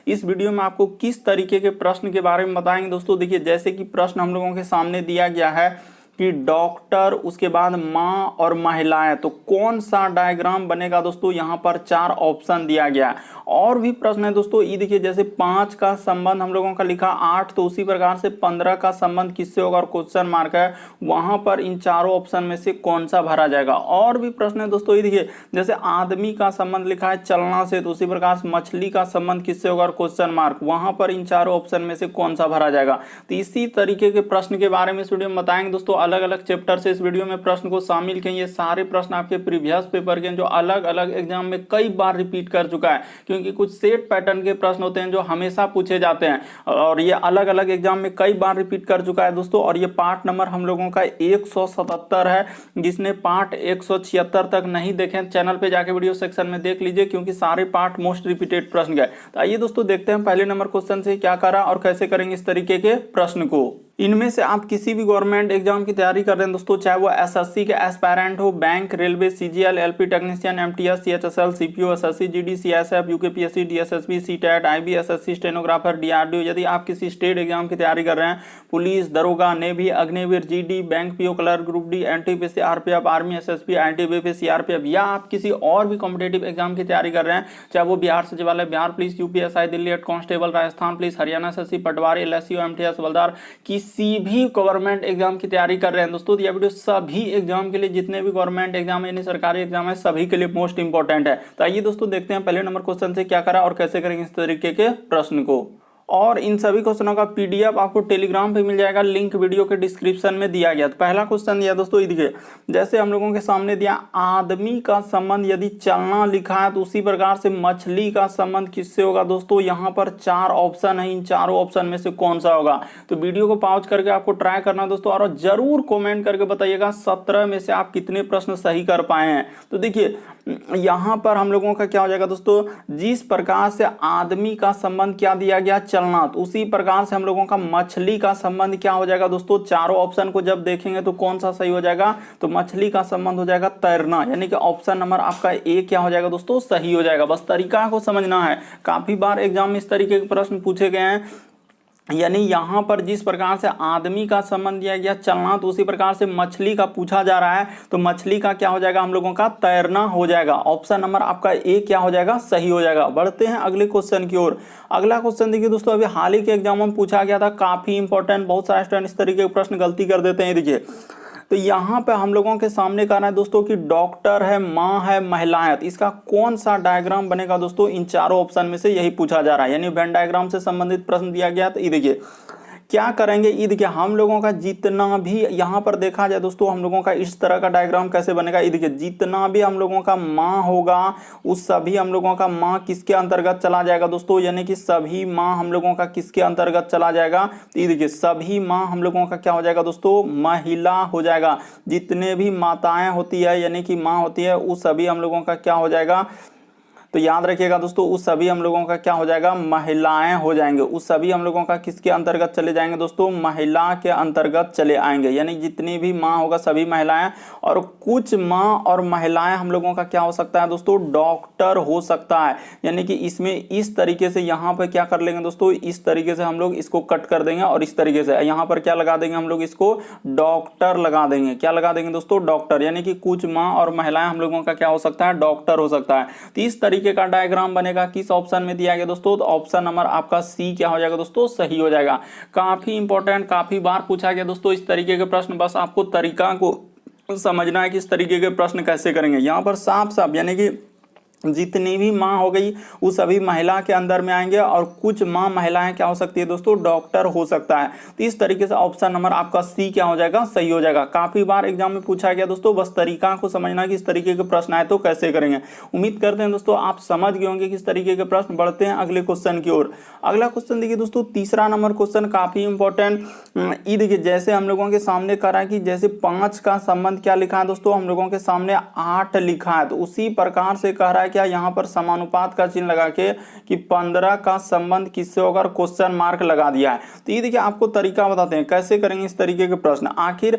इस वीडियो में आपको किस तरीके के प्रश्न के बारे में बताएंगे दोस्तों। देखिए जैसे कि प्रश्न हम लोगों के सामने दिया गया है कि डॉक्टर, उसके बाद माँ और महिलाएं, तो कौन सा डायग्राम बनेगा दोस्तों। यहाँ पर 4 ऑप्शन दिया गया है। और भी प्रश्न है दोस्तों, ये देखिए जैसे 5 का संबंध हम लोगों का लिखा 8, तो उसी प्रकार से 15 का संबंध किससे होगा और क्वेश्चन मार्क है, वहां पर इन चारों ऑप्शन में से कौन सा भरा जाएगा। और भी प्रश्न है दोस्तों, ये देखिए जैसे आदमी का संबंध लिखा है चलना से, तो उसी प्रकार से मछली का संबंध किससे होगा और क्वेश्चन मार्क, वहां पर इन चारों ऑप्शन में से कौन सा भरा जाएगा। तो इसी तरीके के प्रश्न के बारे में इस वीडियो में बताएंगे दोस्तों। अलग अलग चैप्टर से इस वीडियो में प्रश्न को शामिल किए। ये सारे प्रश्न आपके प्रीवियस पेपर के जो अलग अलग एग्जाम में कई बार रिपीट कर चुका है, क्योंकि कुछ सेट पैटर्न के प्रश्न होते हैं जो हमेशा पूछे जाते हैं, और ये अलग अलग एग्जाम में कई बार रिपीट कर चुका है दोस्तों। और ये पार्ट नंबर हम लोगों का 177 है। जिसने पार्ट 176 तक नहीं देखे, चैनल पे जाके वीडियो सेक्शन में देख लीजिए, क्योंकि सारे पार्ट मोस्ट रिपीटेड प्रश्न गए। तो आइए दोस्तों देखते हैं पहले नंबर क्वेश्चन से क्या करा और कैसे करेंगे इस तरीके के प्रश्न को। इनमें से आप किसी भी गवर्नमेंट एग्जाम की तैयारी कर रहे हैं दोस्तों, चाहे वो एसएससी के एस्पायरेंट हो, bank, railway, CGL, LP technician, MTS, CHSL, CPO, SSC, GD, CSF, UKPSC, DSSB, CTET, IBSSC, stenographer, DRDO. यदि आप किसी स्टेट एग्जाम की तैयारी कर रहे हैं, पुलिस, दरोगा, navy, Agniveer, GD, bank PO clerk, group D, NTPC, RPF, army, SSP, ITBP, CRPF, या आप किसी और भी कॉम्पिटेटिव एग्जाम की तैयारी कर रहे हैं, चाहे वो बिहार सचिवालय, Bihar police, UPSI, Delhi head constable, Rajasthan police, Haryana SSC, patwari, LSU, MTS, havildar, किसी भी गवर्नमेंट एग्जाम की तैयारी कर रहे हैं दोस्तों, यह वीडियो सभी एग्जाम के लिए, जितने भी गवर्नमेंट एग्जाम है यानी सरकारी एग्जाम है, सभी के लिए मोस्ट इंपॉर्टेंट है। तो आइए दोस्तों देखते हैं पहले नंबर क्वेश्चन से क्या करा और कैसे करेंगे इस तरीके के प्रश्न को। और इन सभी क्वेश्चनों का पीडीएफ आपको टेलीग्राम पे मिल जाएगा, लिंक वीडियो के डिस्क्रिप्शन में दिया गया। तो पहला क्वेश्चन दिया दोस्तों, ये देखिए जैसे हम लोगों के सामने दिया आदमी का संबंध यदि चलना लिखा है, तो उसी प्रकार से मछली का संबंध किससे होगा दोस्तों। यहाँ पर 4 ऑप्शन है, इन चारों ऑप्शन में से कौन सा होगा। तो वीडियो को पॉज करके आपको ट्राई करना दोस्तों, और जरूर कॉमेंट करके बताइएगा 17 में से आप कितने प्रश्न सही कर पाए हैं। तो देखिए यहाँ पर हम लोगों का क्या हो जाएगा दोस्तों, जिस प्रकार से आदमी का संबंध क्या दिया गया चलना, तो उसी प्रकार से हम लोगों का मछली का संबंध क्या हो जाएगा दोस्तों। चारों ऑप्शन को जब देखेंगे तो कौन सा सही हो जाएगा, तो मछली का संबंध हो जाएगा तैरना, यानी कि ऑप्शन नंबर आपका ए क्या हो जाएगा दोस्तों, सही हो जाएगा। बस तरीका को समझना है, काफी बार एग्जाम में इस तरीके के प्रश्न पूछे गए हैं। यानी यहाँ पर जिस प्रकार से आदमी का संबंध दिया गया चलना, तो उसी प्रकार से मछली का पूछा जा रहा है, तो मछली का क्या हो जाएगा हम लोगों का तैरना हो जाएगा। ऑप्शन नंबर आपका ए क्या हो जाएगा, सही हो जाएगा। बढ़ते हैं अगले क्वेश्चन की ओर। अगला क्वेश्चन देखिए दोस्तों, अभी हाल ही के एग्जाम में पूछा गया था, काफी इंपॉर्टेंट, बहुत सारे स्टूडेंट इस तरीके के प्रश्न गलती कर देते हैं। देखिए तो यहाँ पे हम लोगों के सामने कहना है दोस्तों कि डॉक्टर है, माँ है, महिलाएं, तो इसका कौन सा डायग्राम बनेगा दोस्तों। इन चारों ऑप्शन में से यही पूछा जा रहा है, यानी वेन डायग्राम से संबंधित प्रश्न दिया गया। तो ये देखिए क्या करेंगे, ये देखिए हम लोगों का जितना भी यहाँ पर देखा जाए दोस्तों, हम लोगों का इस तरह का डायग्राम कैसे बनेगा। ये देखिए जितना भी हम लोगों का माँ होगा, उस सभी हम लोगों का माँ किसके अंतर्गत चला जाएगा दोस्तों, यानी कि सभी माँ हम लोगों का किसके अंतर्गत चला जाएगा। तो ये देखिए सभी माँ हम लोगों का क्या हो जाएगा दोस्तों, महिला हो जाएगा। जितने भी माताएं होती है यानी कि माँ होती है, उस सभी हम लोगों का क्या हो जाएगा, तो याद रखिएगा दोस्तों, उस सभी हम लोगों का क्या हो जाएगा, महिलाएं हो जाएंगे। उस सभी हम लोगों का किसके अंतर्गत चले जाएंगे दोस्तों, महिला के अंतर्गत चले आएंगे। यानी जितनी भी माँ होगा सभी महिलाएं, और कुछ माँ और महिलाएं हम लोगों का क्या हो सकता है दोस्तों, डॉक्टर हो सकता है। यानी कि इसमें इस तरीके से यहाँ पे क्या कर लेंगे दोस्तों, इस तरीके से हम लोग इसको कट कर देंगे, और इस तरीके से यहाँ पर क्या लगा देंगे हम लोग, इसको डॉक्टर लगा देंगे। क्या लगा देंगे दोस्तों, डॉक्टर। यानी कि कुछ माँ और महिलाएं हम लोगों का क्या हो सकता है, डॉक्टर हो सकता है। तो इस तरीके का डायग्राम बनेगा, किस ऑप्शन में दिया गया दोस्तों, तो ऑप्शन नंबर आपका सी क्या हो जाएगा दोस्तों, सही हो जाएगा। काफी इंपॉर्टेंट, काफी बार पूछा गया दोस्तों इस तरीके के प्रश्न। बस आपको तरीका को समझना है कि इस तरीके के प्रश्न कैसे करेंगे। यहाँ पर साफ साफ यानी कि जितनी भी माँ हो गई वो सभी महिला के अंदर में आएंगे, और कुछ माँ महिलाएं क्या हो सकती है दोस्तों, डॉक्टर हो सकता है। तो इस तरीके से ऑप्शन नंबर आपका सी क्या हो जाएगा, सही हो जाएगा। काफी बार एग्जाम में पूछा गया दोस्तों, बस तरीका को समझना कि इस तरीके के प्रश्न आए तो कैसे करेंगे। उम्मीद करते हैं दोस्तों आप समझ गए होंगे किस तरीके के प्रश्न। बढ़ते हैं अगले क्वेश्चन की ओर। अगला क्वेश्चन देखिए दोस्तों, तीसरा नंबर क्वेश्चन काफी इंपॉर्टेंट। ये देखिए जैसे हम लोगों के सामने करा है कि जैसे 5 का संबंध क्या लिखा है दोस्तों, हम लोगों के सामने 8 लिखा है, तो उसी प्रकार से कह रहा है क्या, यहाँ पर समानुपात का चिन्ह लगा के कि 15 का संबंध किससे होगा, क्वेश्चन मार्क लगा दिया है। तो ये देखिए आपको तरीका बताते हैं कैसे करेंगे इस तरीके के प्रश्न। आखिर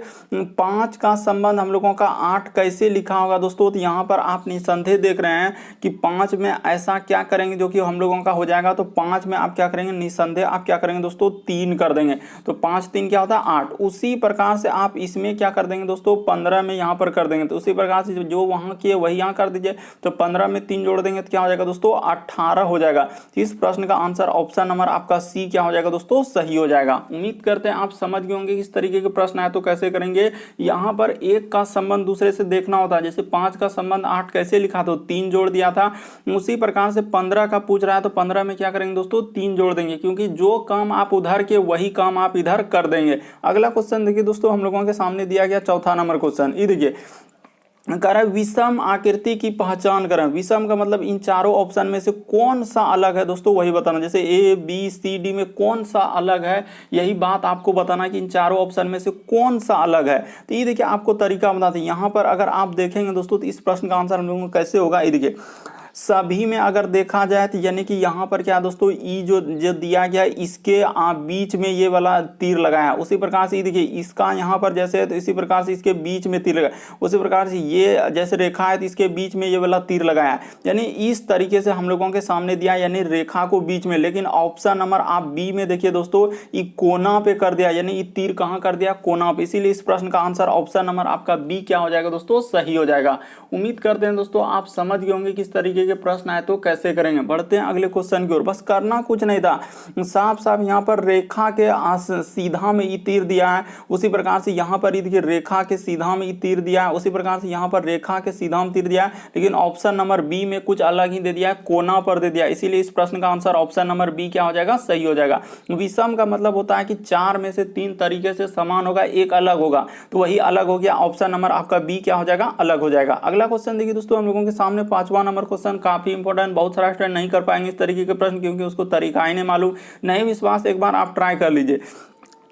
5 का संबंध हम लोगों का 8 कैसे लिखा होगा दोस्तों, तो यहाँ पर आप निसंदेह देख रहे हैं कि 5 में ऐसा क्या करेंगे जो कि हम लोगों का हो जाएगा। तो 5 में आप क्या करेंगे, निसंदेह आप क्या करेंगे दोस्तों, 3 कर देंगे। तो 5 3 क्या होता है 8। उसी प्रकार से आप इसमें क्या कर देंगे दोस्तों, 15 में यहाँ पर कर देंगे। तो उसी प्रकार से जो वहां की है वही यहाँ कर दीजिए। तो 15 में 3 जोड़ देंगे तो क्या हो जाएगा दोस्तों, 18 हो जाएगा। इस प्रश्न का आंसर ऑप्शन नंबर आपका सी क्या हो जाएगा दोस्तों, सही हो जाएगा। उम्मीद करते हैं आप समझ गए होंगे किस तरीके के प्रश्न आए तो कैसे करेंगे। यहाँ पर एक का संबंध दूसरे से देखना होता है। जैसे 5 का संबंध 8 कैसे लिखा, तो 3 जोड़ दिया था। उसी प्रकार से 15 का पूछ रहा है तो 15 में क्या करेंगे दोस्तों, 3 जोड़ देंगे, क्योंकि जो काम आप उधर के वही काम आप इधर कर देंगे। अगला क्वेश्चन देखिए दोस्तों, हम लोगों के सामने दिया गया चौथा नंबर क्वेश्चन। ये देखिए कह रहा है विषम आकृति की पहचान करें। विषम का मतलब इन चारों ऑप्शन में से कौन सा अलग है दोस्तों, वही बताना। जैसे ए बी सी डी में कौन सा अलग है, यही बात आपको बताना कि इन चारों ऑप्शन में से कौन सा अलग है। तो ये देखिए आपको तरीका बताते हैं। यहाँ पर अगर आप देखेंगे दोस्तों तो इस प्रश्न का आंसर हम लोगों को कैसे होगा। ये देखिए सभी में अगर देखा जाए तो यानी कि यहाँ पर क्या दोस्तों, ई जो दिया गया है इसके बीच में ये वाला तीर लगाया। उसी प्रकार से देखिए इसका यहाँ पर जैसे है तो इसी प्रकार से इसके बीच में तीर लगाया। उसी प्रकार से ये जैसे रेखा है तो इसके बीच में ये वाला तीर लगाया। यानी इस तरीके से हम लोगों के सामने दिया, यानी रेखा को बीच में। लेकिन ऑप्शन नंबर आप बी में देखिए दोस्तों, ये कोना पे कर दिया, यानी ये तीर कहाँ कर दिया, कोना पे। इसीलिए इस प्रश्न का आंसर ऑप्शन नंबर आपका बी क्या हो जाएगा दोस्तों, सही हो जाएगा। उम्मीद करते हैं दोस्तों आप समझ गए होंगे किस तरीके के प्रश्न आए तो कैसे करेंगे। बढ़ते हैं अगले क्वेश्चन की ओर। बस करना कुछ नहीं था, साफ साफ यहाँ पर रेखा के सीधा में ई तीर दिया है। उसी प्रकार से यहाँ पर देखिए रेखा के सीधा में ई तीर दिया है। उसी प्रकार से यहाँ पर रेखा के सीधा में तीर दिया है। लेकिन ऑप्शन नंबर बी में कुछ अलग ही दे दिया है, कोना पर दे दिया। इसीलिए इस प्रश्न का आंसर ऑप्शन नंबर बी क्या हो जाएगा, सही हो जाएगा। विषम का मतलब होता है कि 4 में से 3 तरीके से समान होगा, एक अलग होगा, तो वही अलग हो गया। ऑप्शन नंबर आपका बी क्या हो जाएगा, अलग हो जाएगा। अगला क्वेश्चन देखिए दोस्तों, हम लोगों के सामने 5वां नंबर क्वेश्चन काफी इंपॉर्टेंट। बहुत सारा स्टूडेंट नहीं कर पाएंगे इस तरीके के प्रश्न, क्योंकि उसको तरीका ही नहीं मालूम। नहीं विश्वास, एक बार आप ट्राई कर लीजिए।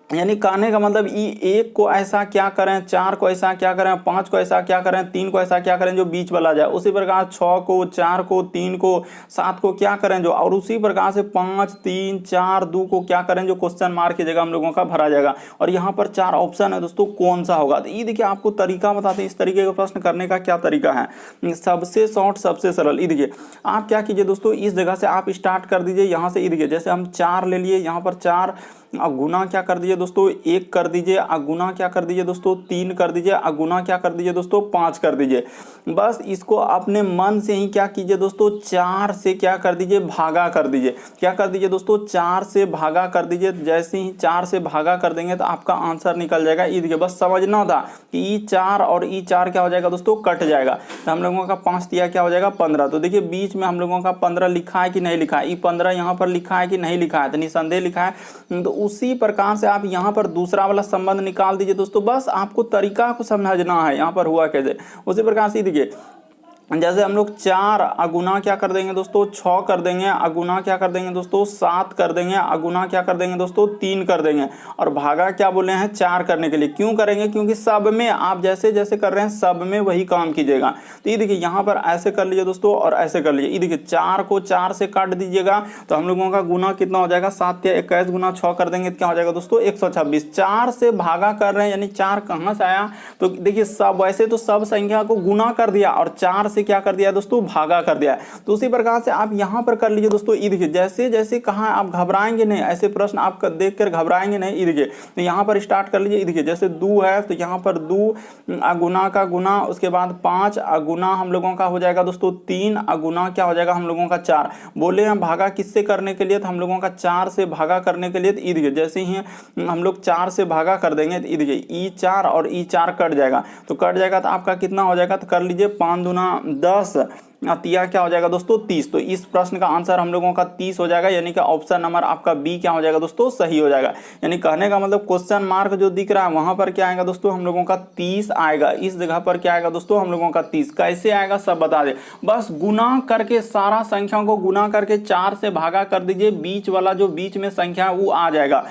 यानी कहने का मतलब ई 1 को ऐसा क्या करें, 4 को ऐसा क्या करें, 5 को ऐसा क्या करें, 3 को ऐसा क्या करें जो बीच वाला जाए। उसी प्रकार 6 को, 4 को, 3 को, 7 को क्या करें जो, और उसी प्रकार से 5 3 4 2 को क्या करें जो क्वेश्चन मार्क की जगह हम लोगों का भरा जाएगा। और यहाँ पर 4 ऑप्शन है दोस्तों, कौन सा होगा। तो ये देखिए आपको तरीका बताते हैं इस तरीके का प्रश्न करने का क्या तरीका है। सबसे शॉर्ट सबसे सरल। ये देखिए आप क्या कीजिए दोस्तों, इस जगह से आप स्टार्ट कर दीजिए। यहाँ से ये देखिए जैसे हम 4 ले लिए, यहाँ पर 4 गुना क्या कर दीजिए दोस्तों, 1 कर दीजिए। गुना क्या कर दीजिए दोस्तों, 3 कर दीजिए। गुना क्या कर दीजिए दोस्तों, 5 कर दीजिए। बस इसको अपने मन से ही क्या कीजिए दोस्तों, 4 से क्या कर दीजिए, भागा कर दीजिए। क्या कर दीजिए दोस्तों, 4 से भागा कर दीजिए। जैसे ही 4 से भागा कर देंगे तो आपका आंसर निकल जाएगा। ये देखिए बस समझना था कि E4 और E4 क्या हो जाएगा दोस्तों, कट जाएगा। तो हम लोगों का 5 दिया क्या हो जाएगा, 15। तो देखिए बीच में हम लोगों का 15 लिखा है कि नहीं लिखा है, E15 यहाँ पर लिखा है कि नहीं लिखा है, तो निसंदेह लिखा है। तो उसी प्रकार से आप यहाँ पर दूसरा वाला संबंध निकाल दीजिए दोस्तों। बस आपको तरीका को समझना है यहाँ पर हुआ कैसे। उसी प्रकार से देखिए जैसे हम लोग 4 अगुना क्या कर देंगे दोस्तों, 6 कर देंगे। अगुना क्या कर देंगे दोस्तों, 7 कर देंगे। अगुना क्या कर देंगे दोस्तों, 3 कर देंगे। और भागा क्या बोले हैं, 4 करने के लिए। क्यों करेंगे, क्योंकि सब में आप जैसे जैसे कर रहे हैं सब में वही काम कीजिएगा। तो ये देखिए यहाँ पर ऐसे कर लीजिए दोस्तों और ऐसे कर लीजिए। ये देखिए 4 को 4 से काट दीजिएगा तो हम लोगों का गुना कितना हो जाएगा, 7 या 21 गुना 6 कर देंगे तो क्या हो जाएगा दोस्तों, 126। 4 से भागा कर रहे हैं, यानी 4 कहाँ से आया, तो देखिए सब वैसे तो सब संख्या को गुना कर दिया और 4 से क्या कर दिया दोस्तों, भागा कर दिया। तो उसी प्रकार से आप यहां पर कर लीजिए दोस्तों। ये देखिए जैसे जैसे कहा आप घबराएंगे नहीं, ऐसे प्रश्न आप देखकर घबराएंगे नहीं। ये देखिए तो यहां पर स्टार्ट कर लीजिए। ये देखिए जैसे 2 है तो यहां पर 2 अगुना का गुना, उसके बाद 5 अगुना हम लोगों का हो जाएगा दोस्तों 3 अगुना क्या हो जाएगा हम लोगों का 4। बोले हम भागा किससे करने के लिए, तो हम लोगों का 4 से भागा करने के लिए। तो ये देखिए जैसे ही हम लोग 4 से भागा कर देंगे तो ये देखिए E4 और E4 कट जाएगा। तो कट जाएगा तो आपका कितना हो जाएगा, तो कर लीजिए 5 दूना 10 तिया क्या हो जाएगा दोस्तों, 30। तो इस प्रश्न का आंसर हम लोगों का 30 हो जाएगा। यानी कि ऑप्शन नंबर आपका बी क्या हो जाएगा दोस्तों, सही हो जाएगा। यानी कहने का मतलब क्वेश्चन मार्क जो दिख रहा है वहां पर क्या आएगा दोस्तों, हम लोगों का 30 आएगा। इस जगह पर क्या आएगा दोस्तों, हम लोगों का 30। कैसे आएगा सब बता दे। बस गुना करके सारा संख्याओं को गुना करके 4 से भागा कर दीजिए, बीच वाला जो बीच में संख्या है वो आ जाएगा।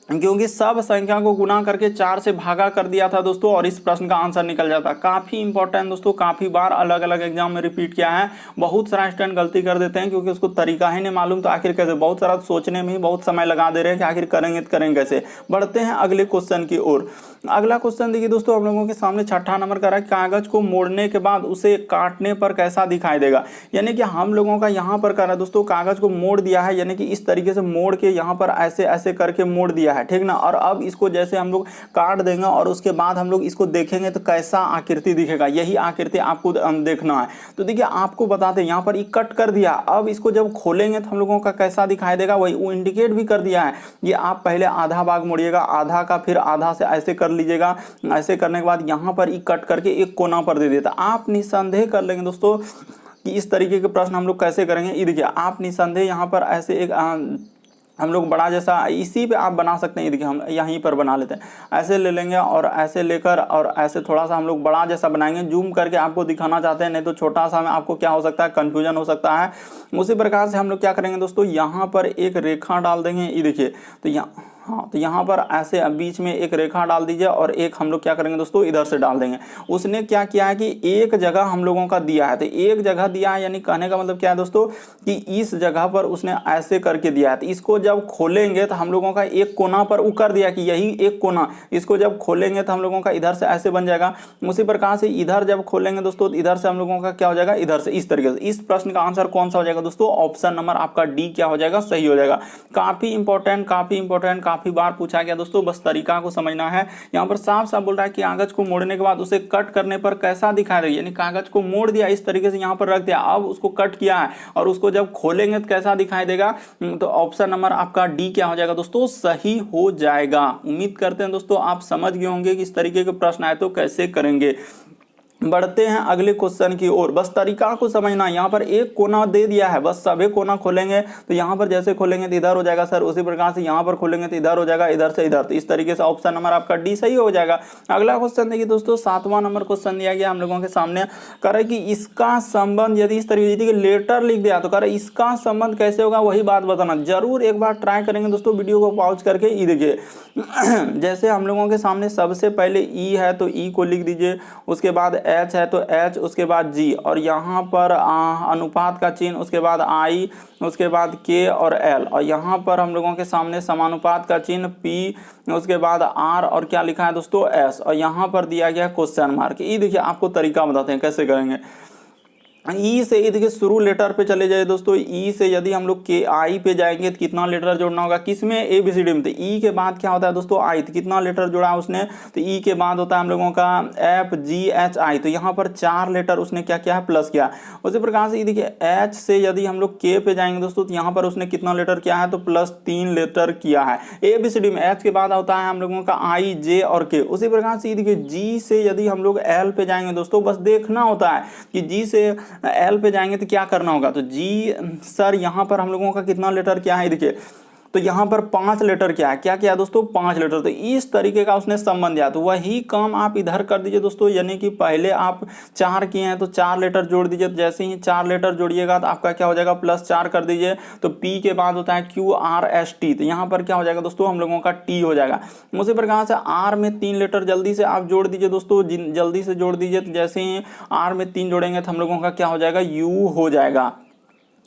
क्योंकि सब संख्या को गुना करके 4 से भागा कर दिया था दोस्तों और इस प्रश्न का आंसर निकल जाता। काफी इंपॉर्टेंट दोस्तों, काफी बार अलग अलग एग्जाम में रिपीट किया है। बहुत सारा स्टूडेंट गलती कर देते हैं क्योंकि उसको तरीका ही नहीं मालूम, तो आखिर कैसे, बहुत सारा सोचने में ही बहुत समय लगा दे रहे हैं कि आखिर करेंगे तो करेंगे कैसे। बढ़ते हैं अगले क्वेश्चन की ओर। अगला क्वेश्चन देखिए दोस्तों, हम लोगों के सामने छठा नंबर का है, कागज को मोड़ने के बाद उसे काटने पर कैसा दिखाई देगा। यानी कि हम लोगों का यहाँ पर कर रहा है दोस्तों, कागज को मोड़ दिया है, यानी कि इस तरीके से मोड़ के यहाँ पर ऐसे ऐसे करके मोड़ दिया है, ठीक ना। और अब इसको जैसे हम लोग काट देंगे और उसके बाद हम लोग इसको देखेंगे तो कैसा आकृति दिखेगा, यही आकृति आपको देखना है। तो देखिए आपको बताते हैं, यहाँ पर कट कर दिया, अब इसको जब खोलेंगे तो हम लोगों का कैसा दिखाई देगा, वही वो इंडिकेट भी कर दिया है। ये आप पहले आधा भाग मोड़िएगा, आधा का फिर आधा से ऐसे कर लीजिएगा। ऐसे करने के बाद यहाँ पर कट करके एक कोना पर दे देता। आप निसंदेह कर लेंगे दोस्तों कि इस तरीके के प्रश्न हम लोग कैसे करेंगे। ये देखिए आप निसंदेह यहाँ पर ऐसे एक हम लोग बड़ा जैसा इसी पे आप बना सकते हैं। देखिए हम यहीं पर बना लेते हैं, ऐसे ले लेंगे और ऐसे लेकर और ऐसे थोड़ा सा हम लोग बड़ा जैसा बनाएंगे। जूम करके आपको दिखाना चाहते हैं, नहीं तो छोटा सा में आपको क्या हो सकता है, कंफ्यूजन हो सकता है। उसी प्रकार से हम लोग क्या करेंगे दोस्तों, यहाँ पर एक रेखा डाल देंगे। ये देखिए तो तो यहाँ पर ऐसे बीच में एक रेखा डाल दीजिए और एक हम लोग क्या करेंगे दोस्तों, इधर से डाल देंगे। उसने क्या किया है कि एक जगह हम लोगों का दिया है, तो एक जगह दिया है, यानी कहने का मतलब क्या है दोस्तों कि इस जगह पर उसने ऐसे करके दिया है। तो इसको जब खोलेंगे तो हम लोगों का एक कोना पर वो कर दिया कि यही एक कोना, इसको जब खोलेंगे तो हम लोगों का इधर से ऐसे बन जाएगा। उसी प्रकार से इधर जब खोलेंगे दोस्तों तो इधर से हम लोगों का क्या हो जाएगा, इधर से, इस तरीके से। इस प्रश्न का आंसर कौन सा हो जाएगा दोस्तों, ऑप्शन नंबर आपका डी क्या हो जाएगा, सही हो जाएगा। काफी इंपॉर्टेंट, काफी बार पूछा गया दोस्तों, बस तरीका को समझना है। यहाँ पर साफ साफ बोल रहा है कि कागज को मोड़ने के बाद उसे कट करने पर कैसा दिखाई देगा, यानी कागज को मोड़ दिया, इस तरीके से यहाँ पर रख दिया, अब उसको कट किया है और उसको जब खोलेंगे तो कैसा दिखाई देगा। तो ऑप्शन नंबर आपका डी क्या हो जाएगा दोस्तों, सही हो जाएगा। उम्मीद करते हैं दोस्तों आप समझ गए होंगे कि इस तरीके के प्रश्न आए तो कैसे करेंगे। बढ़ते हैं अगले क्वेश्चन की ओर। बस तरीका को समझना, यहाँ पर एक कोना दे दिया है, बस सभी कोना खोलेंगे तो यहाँ पर जैसे खोलेंगे तो इधर हो जाएगा सर, उसी प्रकार से यहाँ पर खोलेंगे तो इधर हो जाएगा, इधर से इधर। तो इस तरीके से ऑप्शन नंबर आपका डी सही हो जाएगा। अगला क्वेश्चन देखिए दोस्तों, 7वां नंबर क्वेश्चन दिया गया हम लोगों के सामने, कह रहे कि इसका संबंध, यदि इस तरीके से लेटर लिख दिया तो कह रहे इसका संबंध कैसे होगा, वही बात बताना। जरूर एक बार ट्राई करेंगे दोस्तों, वीडियो को पॉज करके। ई देखिए जैसे हम लोगों के सामने सबसे पहले ई है तो ई को लिख दीजिए, उसके बाद एच है तो एच, उसके बाद जी, और यहाँ पर अनुपात का चिन्ह, उसके बाद आई, उसके बाद के और एल, और यहाँ पर हम लोगों के सामने समानुपात का चिन्ह पी, उसके बाद आर, और क्या लिखा है दोस्तों एस, और यहाँ पर दिया गया क्वेश्चन मार्क। ये देखिए आपको तरीका बताते हैं कैसे करेंगे। ई से ये देखिए शुरू लेटर पे चले जाए दोस्तों, ई से यदि हम लोग के आई पे जाएंगे तो कितना लेटर जोड़ना होगा, किसमें, ए बी सी डी में। तो ई के बाद क्या होता है दोस्तों आई, तो कितना लेटर जोड़ा उसने, तो ई के बाद होता है हम लोगों का एफ जी एच आई, तो यहाँ पर 4 लेटर उसने क्या किया है, प्लस किया। उसी प्रकार से ये देखिए एच से यदि हम लोग के पे जाएंगे दोस्तों तो यहाँ पर उसने कितना लेटर किया है, तो प्लस 3 लेटर किया है। ए बी सी डी में एच के बाद होता है हम लोगों का आई जे और के। उसी प्रकार से ये देखिए जी से यदि हम लोग एल पे जाएंगे दोस्तों, बस देखना होता है कि जी से एल पे जाएंगे तो क्या करना होगा। तो जी सर यहाँ पर हम लोगों का कितना लेटर क्या है, देखिए तो यहाँ पर 5 लेटर क्या है, क्या किया दोस्तों 5 लेटर। तो इस तरीके का उसने संबंध दिया, तो वही काम आप इधर कर दीजिए दोस्तों, यानी कि पहले आप 4 किए हैं तो 4 लेटर जोड़ दीजिए। तो जैसे ही 4 लेटर जोड़िएगा तो आपका क्या हो जाएगा, +4 कर दीजिए। तो पी के बाद होता है क्यू आर एस टी, तो यहाँ पर क्या हो जाएगा दोस्तों, हम लोगों का टी हो जाएगा। उसी प्रकार से आर में 3 लेटर जल्दी से आप जोड़ दीजिए दोस्तों, जल्दी से जोड़ दीजिए। तो जैसे ही आर में 3 जोड़ेंगे तो हम लोगों का क्या हो जाएगा, यू हो जाएगा।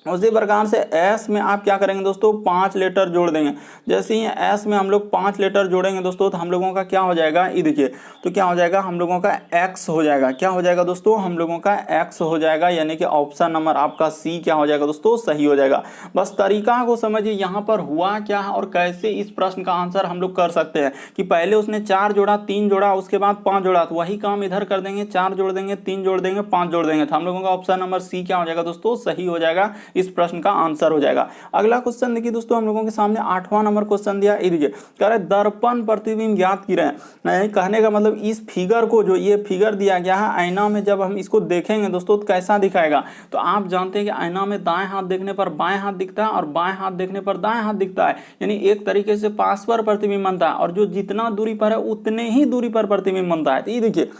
उसी प्रकार से एस में आप क्या करेंगे दोस्तों, 5 लेटर जोड़ देंगे। जैसे ही एस में हम लोग 5 लेटर जोड़ेंगे दोस्तों तो हम लोगों का क्या हो जाएगा, ये देखिए तो क्या हो जाएगा, हम लोगों का एक्स हो जाएगा। क्या हो जाएगा दोस्तों, हम लोगों का एक्स हो जाएगा, यानी कि ऑप्शन नंबर आपका सी क्या हो जाएगा दोस्तों, सही हो जाएगा। बस तरीका को समझिए यहाँ पर हुआ क्या है और कैसे इस प्रश्न का आंसर हम लोग कर सकते हैं। कि पहले उसने 4 जोड़ा, 3 जोड़ा, उसके बाद 5 जोड़ा, तो वही काम इधर कर देंगे, 4 जोड़ देंगे, 3 जोड़ देंगे, 5 जोड़ देंगे, तो हम लोगों का ऑप्शन नंबर सी क्या हो जाएगा दोस्तों, सही हो जाएगा, इस प्रश्न का आंसर हो जाएगा। अगला क्वेश्चन देखिए दोस्तों, हम लोगों के सामने 8वां नंबर क्वेश्चन दिया। ये देखिए कह रहे दर्पण प्रतिबिंब ज्ञात कीजिए। कहने का मतलब इस फिगर को, जो ये फिगर दिया गया है, आईना में जब हम इसको देखेंगे दोस्तों तो कैसा दिखाएगा। तो आप जानते हैं कि आईना में दाएं हाथ देखने पर बाएं हाथ दिखता है और बाएं हाथ देखने पर दाएं हाथ दिखता है, यानी एक तरीके से पास पर प्रतिबिंब बनता है, और जो जितना दूरी पर है उतने ही दूरी पर प्रतिबिंब बनता है। तो ये देखिए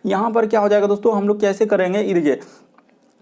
यहाँ पर क्या हो जाएगा दोस्तों, हम लोग कैसे करेंगे, ये देखिए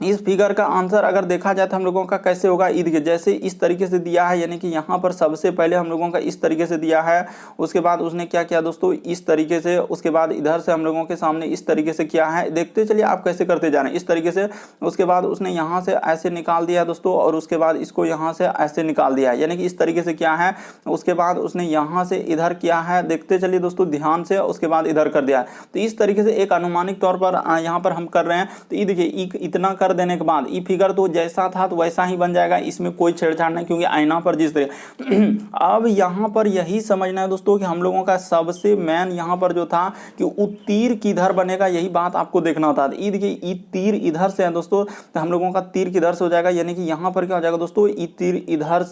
इस फिगर का आंसर अगर देखा जाए तो हम लोगों का कैसे होगा, ई देखिए जैसे इस तरीके से दिया है, यानी कि यहाँ पर सबसे पहले हम लोगों का इस तरीके से दिया है, उसके बाद उसने क्या किया दोस्तों इस तरीके से, उसके बाद इधर से हम लोगों के सामने इस तरीके से किया है, देखते चलिए आप कैसे करते जा रहे हैं इस तरीके से, उसके बाद उसने यहाँ से ऐसे निकाल दिया दोस्तों, और उसके बाद इसको यहाँ से ऐसे निकाल दिया है, यानी कि इस तरीके से किया है, उसके बाद उसने यहाँ से इधर किया है, देखते चलिए दोस्तों ध्यान से, उसके बाद इधर कर दिया है। तो इस तरीके से एक अनुमानिक तौर पर यहाँ पर हम कर रहे हैं। तो ये देखिए इतना कर देने के बाद ये फिगर तो जैसा था तो वैसा ही बन जाएगा, इसमें कोई छेड़छाड़ नहीं, क्योंकि आईना पर जिस तरह अब यहाँ पर यही समझना है दोस्तों कि हम लोगों का सबसे मेन यहाँ पर जो था कि वो तीर किधर बनेगा, यही बात आपको देखना था। ये देखिए तीर इधर से है दोस्तों, तो हम लोगों का तीर किधर से हो जाएगा, यानी कि यहाँ पर क्या हो जाएगा दोस्तों, ये तीर इधर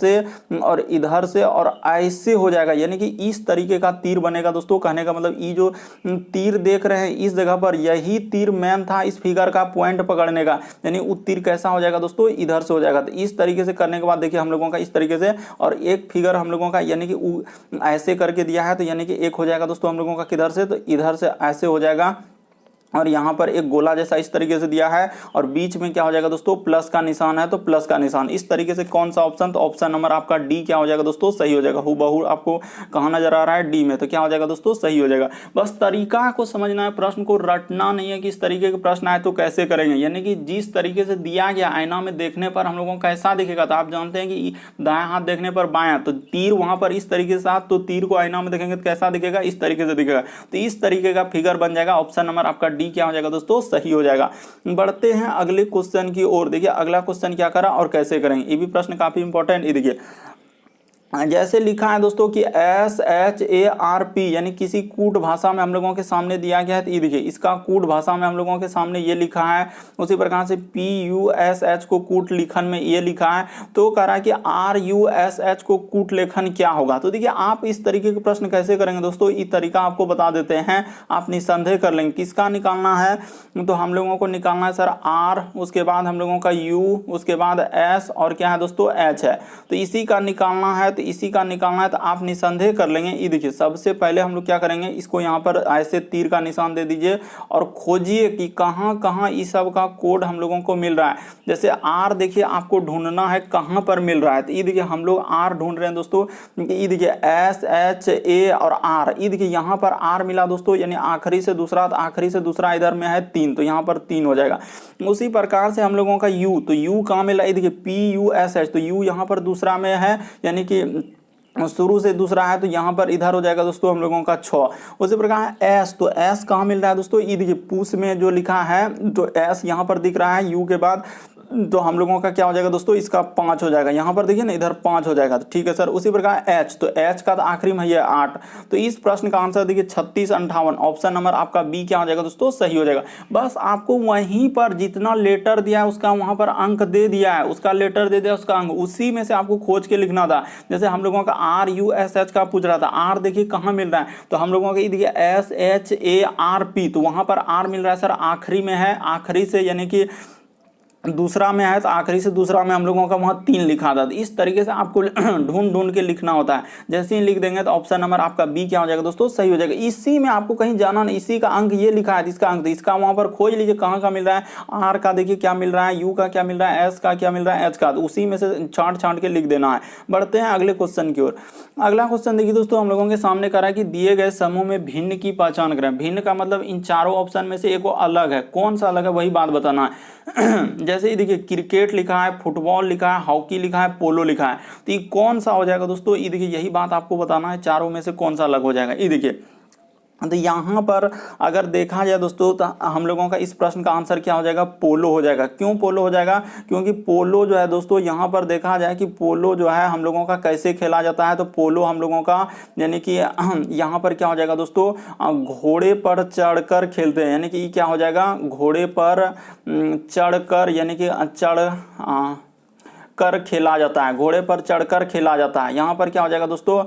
से और ऐसे हो जाएगा, यानी कि इस तरीके का तीर बनेगा दोस्तों। कहने का मतलब ये जो तीर देख रहे हैं इस जगह पर, यही तीर मेन था इस फिगर का पॉइंट पकड़ने का, यानी वो तीर कैसा हो जाएगा दोस्तों, इधर से हो जाएगा। तो इस तरीके से करने के बाद देखिए हम लोगों का इस तरीके से, और एक फिगर हम लोगों का यानी कि ऐसे करके दिया है, तो यानी कि एक हो जाएगा दोस्तों हम लोगों का किधर से, तो इधर से ऐसे हो जाएगा, और यहाँ पर एक गोला जैसा इस तरीके से दिया है, और बीच में क्या हो जाएगा दोस्तों प्लस का निशान है, तो प्लस का निशान इस तरीके से। कौन सा ऑप्शन, तो ऑप्शन नंबर आपका डी क्या हो जाएगा दोस्तों, सही हो जाएगा। हूबहू आपको कहाँ नजर आ रहा है, डी में, तो क्या हो जाएगा दोस्तों, सही हो जाएगा। बस तरीका को समझना है, प्रश्न को रटना नहीं है कि इस तरीके के प्रश्न आए तो कैसे करेंगे, यानी कि जिस तरीके से दिया गया आईना में देखने पर हम लोगों को कैसा दिखेगा, तो आप जानते हैं कि दाएं हाथ देखने पर बायां, तो तीर वहां पर इस तरीके से, तो तीर को आईना में देखेंगे तो कैसा दिखेगा, इस तरीके से दिखेगा। तो इस तरीके का फिगर बन जाएगा। ऑप्शन नंबर आपका डी क्या हो जाएगा दोस्तों, सही हो जाएगा। बढ़ते हैं अगले क्वेश्चन की ओर। देखिए अगला क्वेश्चन क्या करा और कैसे करेंगे, ये भी प्रश्न काफी इंपॉर्टेंट। ये देखिए जैसे लिखा है दोस्तों कि SHARP, यानी किसी कूट भाषा में हम लोगों के सामने दिया गया है, तो ये देखिए इसका कूट भाषा में हम लोगों के सामने ये लिखा है। उसी प्रकार से PUSH को कूट लेखन में ये लिखा है, तो कह रहा है कि RUSH को कूट लेखन क्या होगा। तो देखिए आप इस तरीके के प्रश्न कैसे करेंगे दोस्तों, ये तरीका आपको बता देते हैं, आप निसंदेह कर लेंगे। किसका निकालना है, तो हम लोगों को निकालना है सर R, उसके बाद हम लोगों का U, उसके बाद S, और क्या है दोस्तों H है, तो इसी का निकालना है। तो इसी का निकालना है, तो आप निसंदेह कर लेंगे। ये देखिए सबसे पहले हम लोग क्या करेंगे, इसको यहाँ पर ऐसे तीर का निशान दे दीजिए और खोजिए कि कहाँ कहाँ इस सब का कोड हम लोगों को मिल रहा है। जैसे आर देखिए आपको ढूंढना है कहाँ पर मिल रहा है, तो ये देखिए हम लोग आर ढूंढ रहे हैं दोस्तों। ये देखिए SHA और आर, ये देखिए यहाँ पर आर मिला दोस्तों, यानी आखिरी से दूसरा, तो आखिरी से दूसरा इधर में है 3, तो यहाँ पर 3 हो जाएगा। उसी प्रकार से हम लोगों का यू, तो यू कहाँ मिला, ये देखिए PUSH, तो यू यहाँ पर दूसरा में है, यानी कि शुरू से दूसरा है, तो यहाँ पर इधर हो जाएगा दोस्तों हम लोगों का 6। उसी प्रकार एस, तो एस कहाँ मिल रहा है दोस्तों, ये देखिए पुश में जो लिखा है, तो एस यहाँ पर दिख रहा है यू के बाद, तो हम लोगों का क्या हो जाएगा दोस्तों, इसका 5 हो जाएगा। यहाँ पर देखिए ना इधर 5 हो जाएगा, तो ठीक है सर। उसी प्रकार एच, तो एच का तो आखिरी में है 8, तो इस प्रश्न का आंसर देखिए 36 58, ऑप्शन नंबर आपका बी क्या हो जाएगा दोस्तों, सही हो जाएगा। बस आपको वहीं पर जितना लेटर दिया है उसका वहां पर अंक दे दिया है, उसका लेटर दे दिया उसका अंक, उसी में से आपको खोज के लिखना था। जैसे हम लोगों का RUSH का पूछ रहा था, आर देखिए कहाँ मिल रहा है, तो हम लोगों का देखिए SHARP, तो वहां पर आर मिल रहा है सर आखिरी में है, आखिरी से यानी कि दूसरा में है, तो आखिरी से दूसरा में हम लोगों का वहाँ 3 लिखा था। तो इस तरीके से आपको ढूंढ ढूंढ के लिखना होता है। जैसे ही लिख देंगे तो ऑप्शन नंबर आपका बी क्या हो जाएगा दोस्तों, सही हो जाएगा। इसी में आपको कहीं जाना नहीं, इसी का अंक ये लिखा है, इसका अंक, तो इसका वहाँ पर खोज लीजिए कहाँ का मिल रहा है। आर का देखिए क्या मिल रहा है, यू का क्या मिल रहा है, एस का क्या मिल रहा है, एच का, तो उसी में से छांट छांट के लिख देना है। बढ़ते हैं अगले क्वेश्चन की ओर। अगला क्वेश्चन देखिए दोस्तों, हम लोगों के सामने करा कि दिए गए समूह में भिन्न की पहचान करें। भिन्न का मतलब इन चारों ऑप्शन में से एक अलग है, कौन सा अलग है वही बात बताना है। जैसे देखिए क्रिकेट लिखा है, फुटबॉल लिखा है, हॉकी लिखा है, पोलो लिखा है, तो ये कौन सा हो जाएगा दोस्तों, ये देखिए यही बात आपको बताना है, चारों में से कौन सा अलग हो जाएगा। ये देखिए तो यहाँ पर अगर देखा जाए दोस्तों, तो हम लोगों का इस प्रश्न का आंसर क्या हो जाएगा, पोलो हो जाएगा। क्यों पोलो हो जाएगा, क्योंकि पोलो जो है दोस्तों, यहाँ पर देखा जाए कि पोलो जो है हम लोगों का कैसे खेला जाता है, तो पोलो हम लोगों का यानी कि यहाँ पर क्या हो जाएगा दोस्तों, घोड़े पर चढ़कर खेलते हैं, यानी कि क्या हो जाएगा, घोड़े पर चढ़कर, यानी कि कर खेला जाता है, घोड़े पर चढ़कर खेला जाता है, यहाँ पर क्या हो जाएगा दोस्तों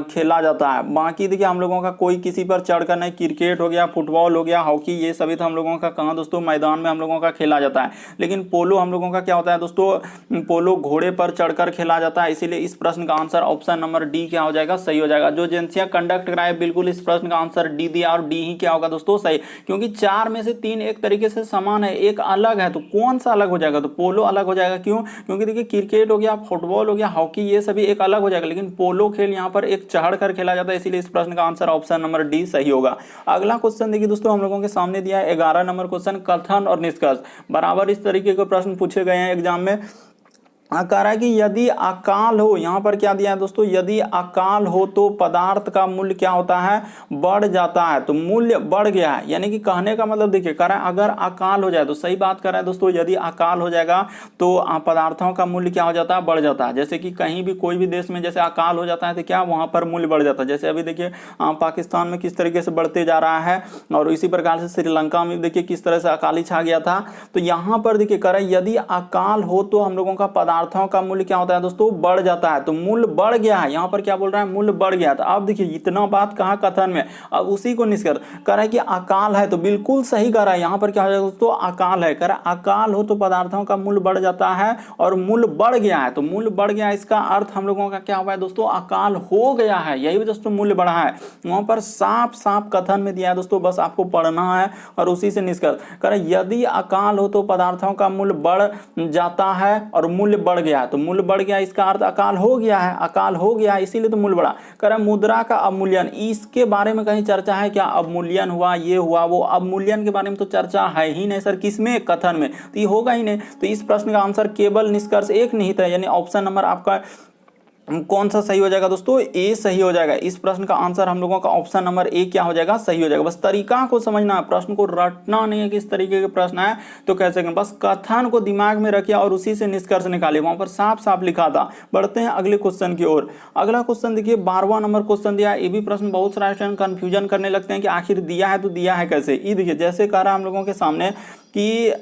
खेला जाता है। बाकी देखिए हम लोगों का कोई किसी पर चढ़कर नहीं, क्रिकेट हो गया, फुटबॉल हो गया, हॉकी, ये सभी तो हम लोगों का कहाँ दोस्तों मैदान में हम लोगों का खेला जाता है। लेकिन पोलो हम लोगों का क्या होता है दोस्तों, पोलो घोड़े पर चढ़कर खेला जाता है। इसीलिए इस प्रश्न का आंसर ऑप्शन नंबर डी क्या हो जाएगा, सही हो जाएगा। जो एजेंसियां कंडक्ट कराए बिल्कुल इस प्रश्न का आंसर डी दिया और डी ही क्या होगा दोस्तों सही, क्योंकि 4 में से 3 एक तरीके से समान है, एक अलग है, तो कौन सा अलग हो जाएगा, तो पोलो अलग हो जाएगा। क्यों, क्योंकि देखिए क्रिकेट हो गया, फुटबॉल हो गया, हॉकी, ये सभी एक अलग हो जाएगा, लेकिन पोलो खेल यहाँ पर एक चढ़ कर खेला जाता है। इसीलिए इस प्रश्न का आंसर ऑप्शन नंबर डी सही होगा। अगला क्वेश्चन देखिए दोस्तों हम लोगों के सामने दिया है 11 नंबर क्वेश्चन, कथन और निष्कर्ष। बराबर इस तरीके के प्रश्न पूछे गए हैं एग्जाम में। कह रहा है कि यदि अकाल हो, यहाँ पर क्या दिया है दोस्तों, यदि अकाल हो तो पदार्थ का मूल्य क्या होता है, बढ़ जाता है। तो मूल्य बढ़ गया है, यानी कि कहने का मतलब देखिए कह रहा है अगर अकाल हो जाए, तो सही बात कर रहा है दोस्तों, यदि अकाल हो जाएगा तो पदार्थों का मूल्य क्या हो जाता है, बढ़ जाता है। जैसे कि कहीं भी कोई भी देश में जैसे अकाल हो जाता है तो क्या वहाँ पर मूल्य बढ़ जाता है। जैसे अभी देखिए पाकिस्तान में किस तरीके से बढ़ते जा रहा है, और इसी प्रकार से श्रीलंका में देखिए किस तरह से अकाली छा गया था। तो यहाँ पर देखिए कह रहा है यदि अकाल हो तो हम लोगों का पदार्थों का मूल्य क्या होता है दोस्तों, बढ़ जाता है। तो मूल्य बढ़ गया है, यहाँ पर क्या बोल रहा है, मूल्य बढ़ गया। तो अब देखिए इतना बात कहा कथन में, अब उसी को निष्कर्ष कह रहा है कि अकाल है, तो बिल्कुल सही कह रहा है। यहाँ पर क्या हो जाएगा दोस्तों, अकाल है, कह रहा है अकाल हो तो पदार्थों का मूल्य बढ़ जाता है, और मूल्य बढ़ गया है। तो मूल्य बढ़ गया, इसका अर्थ हम लोगों का क्या हुआ है दोस्तों, अकाल हो गया है, यही दोस्तों मूल्य बढ़ा है। वहां पर साफ साफ कथन में दिया है दोस्तों, बस आपको पढ़ना है और उसी से निष्कर्ष कह रहा है यदि अकाल हो तो पदार्थों का मूल्य बढ़ जाता है और मूल्य बढ़ गया। तो मूल्य बढ़ गया, इसका अर्थ अकाल हो गया है, अकाल हो गया इसीलिए तो मूल्य बढ़ा। कह रहा है मुद्रा का अवमूल्यन, इसके बारे में कहीं चर्चा है क्या, अवमूल्यन हुआ, ये हुआ, वो, अवमूल्यन के बारे में तो चर्चा है ही नहीं सर, किसमें, कथन में, तो ये होगा ही नहीं। तो इस प्रश्न का आंसर केवल निष्कर्ष एक निहित है, यानी ऑप्शन नंबर आपका कौन सा सही हो जाएगा दोस्तों, ए सही हो जाएगा। इस प्रश्न का आंसर हम लोगों का ऑप्शन नंबर ए क्या हो जाएगा, सही हो जाएगा। बस तरीका को समझना है, प्रश्न को रटना नहीं है, किस तरीके के प्रश्न है तो कैसे करें, बस कथन को दिमाग में रखिए और उसी से निष्कर्ष निकालिए, वहां पर साफ साफ लिखा था। बढ़ते हैं अगले क्वेश्चन की ओर। अगला क्वेश्चन देखिए 12वां नंबर क्वेश्चन दिया है। ये भी प्रश्न बहुत सारे स्टूडेंट कंफ्यूजन करने लगते हैं कि आखिर दिया है तो दिया है कैसे। ये देखिए जैसे कह रहा है हम लोगों के सामने कि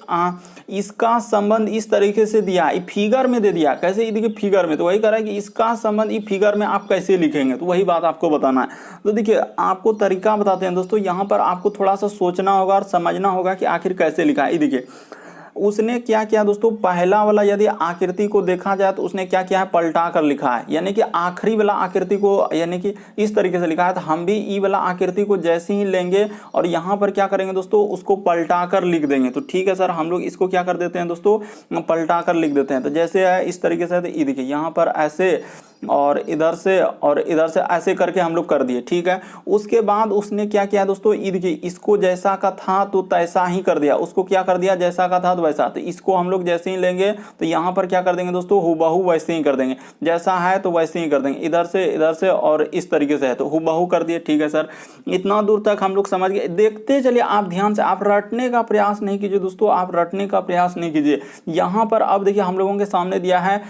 इसका संबंध इस तरीके से दिया, फिगर में दे दिया, कैसे, ये देखिए फिगर में, तो वही कह रहा है कि इसका संबंध इस फिगर में आप कैसे लिखेंगे, तो वही बात आपको बताना है। तो देखिए आपको तरीका बताते हैं दोस्तों, यहाँ पर आपको थोड़ा सा सोचना होगा और समझना होगा कि आखिर कैसे लिखा है। ये देखिए उसने क्या किया दोस्तों, पहला वाला यदि आकृति को देखा जाए तो उसने क्या किया है, पलटा कर लिखा है, यानी कि आखिरी वाला आकृति को यानी कि इस तरीके से लिखा है। तो हम भी ई वाला आकृति को जैसे ही लेंगे और यहाँ पर क्या करेंगे दोस्तों, उसको पलटा कर लिख देंगे। तो ठीक है सर, हम लोग इसको क्या कर देते हैं दोस्तों, पलटा कर लिख देते हैं। तो जैसे है इस तरीके से, तो ये देखिए यहाँ पर ऐसे और इधर से ऐसे करके हम लोग कर दिए, ठीक है। उसके बाद उसने क्या किया दोस्तों, ये देखिए इसको जैसा का था तो तैसा ही कर दिया, उसको क्या कर दिया, जैसा का था तो वैसा। तो इसको हम लोग जैसे ही लेंगे तो यहाँ पर क्या कर देंगे दोस्तों, हुबहू वैसे ही कर देंगे, जैसा है तो वैसे ही कर देंगे, इधर से और इस तरीके से है तो हुबहू कर दिए, ठीक है सर। इतना दूर तक हम लोग समझ गए। देखते चलिए आप ध्यान से, आप रटने का प्रयास नहीं कीजिए दोस्तों, आप रटने का प्रयास नहीं कीजिए। यहाँ पर अब देखिए हम लोगों के सामने दिया है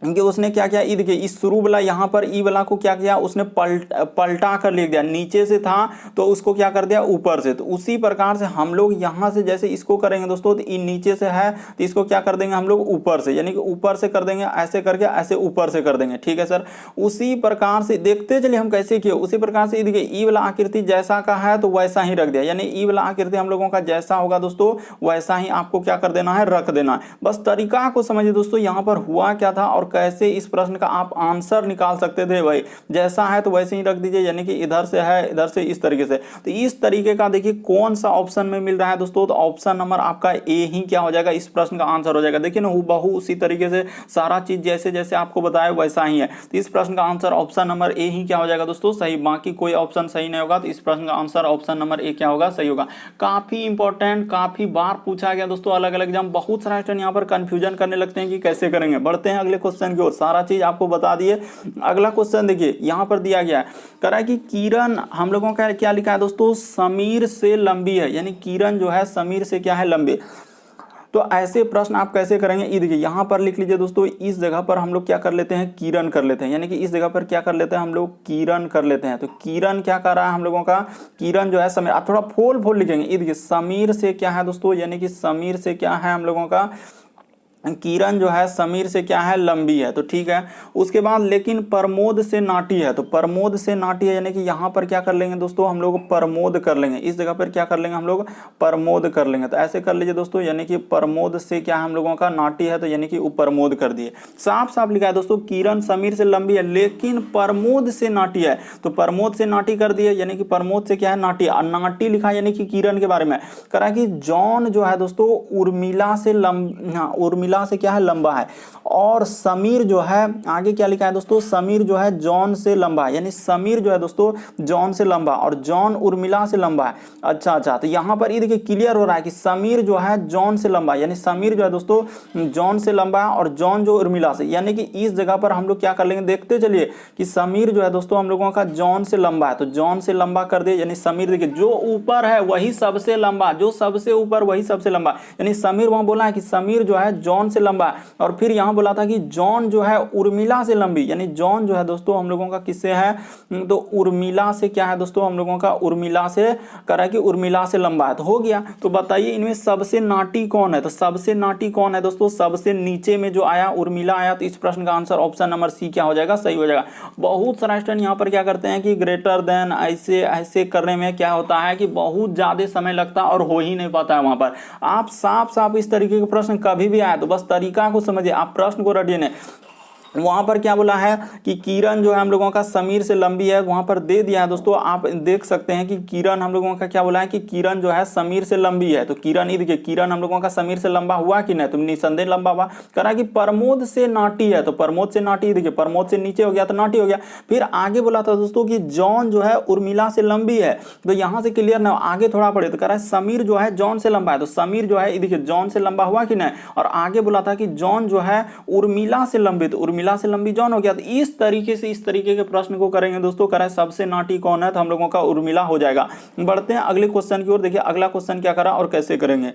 कि उसने क्या किया, ई देखिए इस शुरू वाला यहाँ पर ई वाला को क्या किया, उसने पलटा कर लिख दिया, नीचे से था तो उसको क्या कर दिया, ऊपर से। तो उसी प्रकार से हम लोग यहाँ से जैसे इसको करेंगे दोस्तों, तो ई नीचे से है तो इसको क्या कर देंगे हम लोग, ऊपर से, यानी कि ऊपर से कर देंगे, ऐसे करके ऐसे ऊपर से कर देंगे, ठीक है सर। उसी प्रकार से देखते चलिए हम कैसे किए, उसी प्रकार से देखिए ई वाला आकृति जैसा का है तो वैसा ही रख दिया, यानी ई वाला आकृति हम लोगों का जैसा होगा दोस्तों वैसा ही आपको क्या कर देना है, रख देना है। बस तरीका को समझिए दोस्तों, यहाँ पर हुआ क्या था और कैसे इस प्रश्न का आप आंसर निकाल सकते थे। भाई जैसा है तो वैसे ही रख दीजिए, यानी कि इधर से है इधर से इस तरीके से। तो इस तरीके का देखिए कौन सा ऑप्शन में मिल रहा है दोस्तों, तो ऑप्शन नंबर आपका ए ही क्या हो जाएगा, इस प्रश्न का आंसर हो जाएगा। देखिए ना हुबहू उसी तरीके से सारा चीज जैसे जैसे आपको बताया वैसा ही है। तो इस प्रश्न का आंसर ऑप्शन नंबर ए ही क्या हो जाएगा दोस्तों, सही। बाकी कोई ऑप्शन सही नहीं होगा, तो इस प्रश्न का आंसर ऑप्शन नंबर ए क्या होगा, सही होगा। काफी इंपॉर्टेंट, काफी बार पूछा गया दोस्तों अलग अलग एग्जाम, बहुत सारे स्टूडेंट यहाँ पर कंफ्यूजन करने लगते हैं कि कैसे करेंगे। बढ़ते हैं अगले क्वेश्चन की ओर, सारा चीज आपको बता दिए। अगला क्वेश्चन देखिए यहाँ पर दिया गया है, कह रहा है कि किरण हम लोगों का क्या लिखा है दोस्तों, समीर से लंबी है, यानी किरण जो है समीर से क्या है, लंबी। तो ऐसे प्रश्न आप कैसे करेंगे, ये देखिए यहाँ पर लिख लीजिए दोस्तों, इस जगह पर हम लोग क्या कर लेते हैं, किरण कर लेते हैं, यानी कि इस जगह पर क्या कर लेते हैं हम लोग, किरण कर लेते हैं। तो किरण क्या कर रहा है हम लोगों का, किरण जो है समीर, आप थोड़ा फोल लिखेंगे। ये देखिए समीर से क्या है दोस्तों, यानी कि समीर से क्या है हम लोगों का, किरण जो है समीर से क्या है, लंबी है, तो ठीक है। उसके बाद लेकिन प्रमोद से नाटी है, तो प्रमोद से नाटी है, यानी कि यहाँ पर क्या कर लेंगे दोस्तों हम लोग, प्रमोद कर लेंगे, इस जगह पर क्या कर लेंगे हम लोग, प्रमोद कर लेंगे। तो ऐसे कर लीजिए दोस्तों, यानी कि प्रमोद से क्या हम लोगों का नाटी है, तो यानी कि प्रमोद कर दिए। साफ साफ लिखा है दोस्तों, किरण समीर से लंबी है लेकिन प्रमोद से नाटी है, तो प्रमोद से नाटी कर दिए, यानी कि प्रमोद से क्या है, नाटी। और नाटी लिखा यानी कि किरण के बारे में करा कि जॉन जो है दोस्तों उर्मिला से उर्मिला से क्या है, लंबा है। और समीर जो है आगे क्या लिखा है दोस्तों, समीर जो है जॉन से लंबा है, यानी समीर जो है दोस्तों जॉन से लंबा और जॉन उर्मिला से लंबा है। अच्छा, तो यहां पर ये देखिए क्लियर हो रहा है कि समीर जो है जॉन से लंबा है, यानी समीर जो है दोस्तों जॉन से लंबा है और जॉन जो उर्मिला से, यानी कि इस जगह पर हम लोग क्या कर लेंगे, देखते चलिए कि समीर जो है दोस्तों हम लोगों का जॉन से लंबा है, तो जॉन से लंबा कर दे, यानी समीर देखिए जो ऊपर है वही सबसे लंबा, जो सबसे ऊपर वही सबसे लंबा, यानी समीर वहां बोला है कि समीर जो है जॉन से लंबा है। और फिर यहां बोला था कि जॉन जो है उर्मिला से लंबी, यानी जॉन जो है दोस्तों हम लोगों का किससे है, तो उर्मिला से क्या है दोस्तों हम लोगों का, उर्मिला से करा कि उर्मिला से लंबा है, तो हो गया। तो बताइए इनमें सबसे नाटी कौन है, तो सबसे नाटी कौन है दोस्तों, सबसे नीचे में जो आया उर्मिला आया, तो इस प्रश्न का आंसर ऑप्शन नंबर सी क्या हो जाएगा, सही हो जाएगा। बहुत सारा स्टूडेंट यहाँ पर क्या करते हैं कि ग्रेटर देन ऐसे ऐसे करने में क्या होता है कि बहुत ज्यादा समय लगता है और हो ही नहीं पाता है। वहां पर आप साफ साफ इस तरीके के प्रश्न कभी भी आए तो बस तरीका को समझिए, आप प्रश्न को रटिए नहीं। वहां पर क्या बोला है कि किरण जो है हम लोगों का समीर से लंबी है, वहां पर दे दिया है दोस्तों, आप देख सकते हैं कि किरण हम लोगों का क्या बोला है कि किरण जो है समीर से लंबी है, तो किरण ये देखिए किरण हम लोगों का समीर से लंबा हुआ कि नहीं, तो निसंदेह लंबा हुआ। करा कि प्रमोद से नाटी है, तो प्रमोद से नाटी, देखिए प्रमोद से नीचे हो गया तो नाटी हो गया। फिर आगे बोला था दोस्तों कि जॉन जो है उर्मिला से लंबी है, तो यहां से क्लियर ना आगे थोड़ा पड़े, तो कह रहा है समीर जो है जॉन से लंबा है, तो समीर जो है देखिए जॉन से लंबा हुआ कि नहीं। और आगे बोला था कि जॉन जो है उर्मिला से लंबी, तो उर्मिला से लंबी जॉन हो गया। तो इस तरीके से इस तरीके के प्रश्न को करेंगे दोस्तों, कह रहा है सबसे नाटी कौन है, तो हम लोगों का उर्मिला हो जाएगा। बढ़ते हैं अगले क्वेश्चन की ओर। देखिए अगला क्वेश्चन क्या करा और कैसे करेंगे।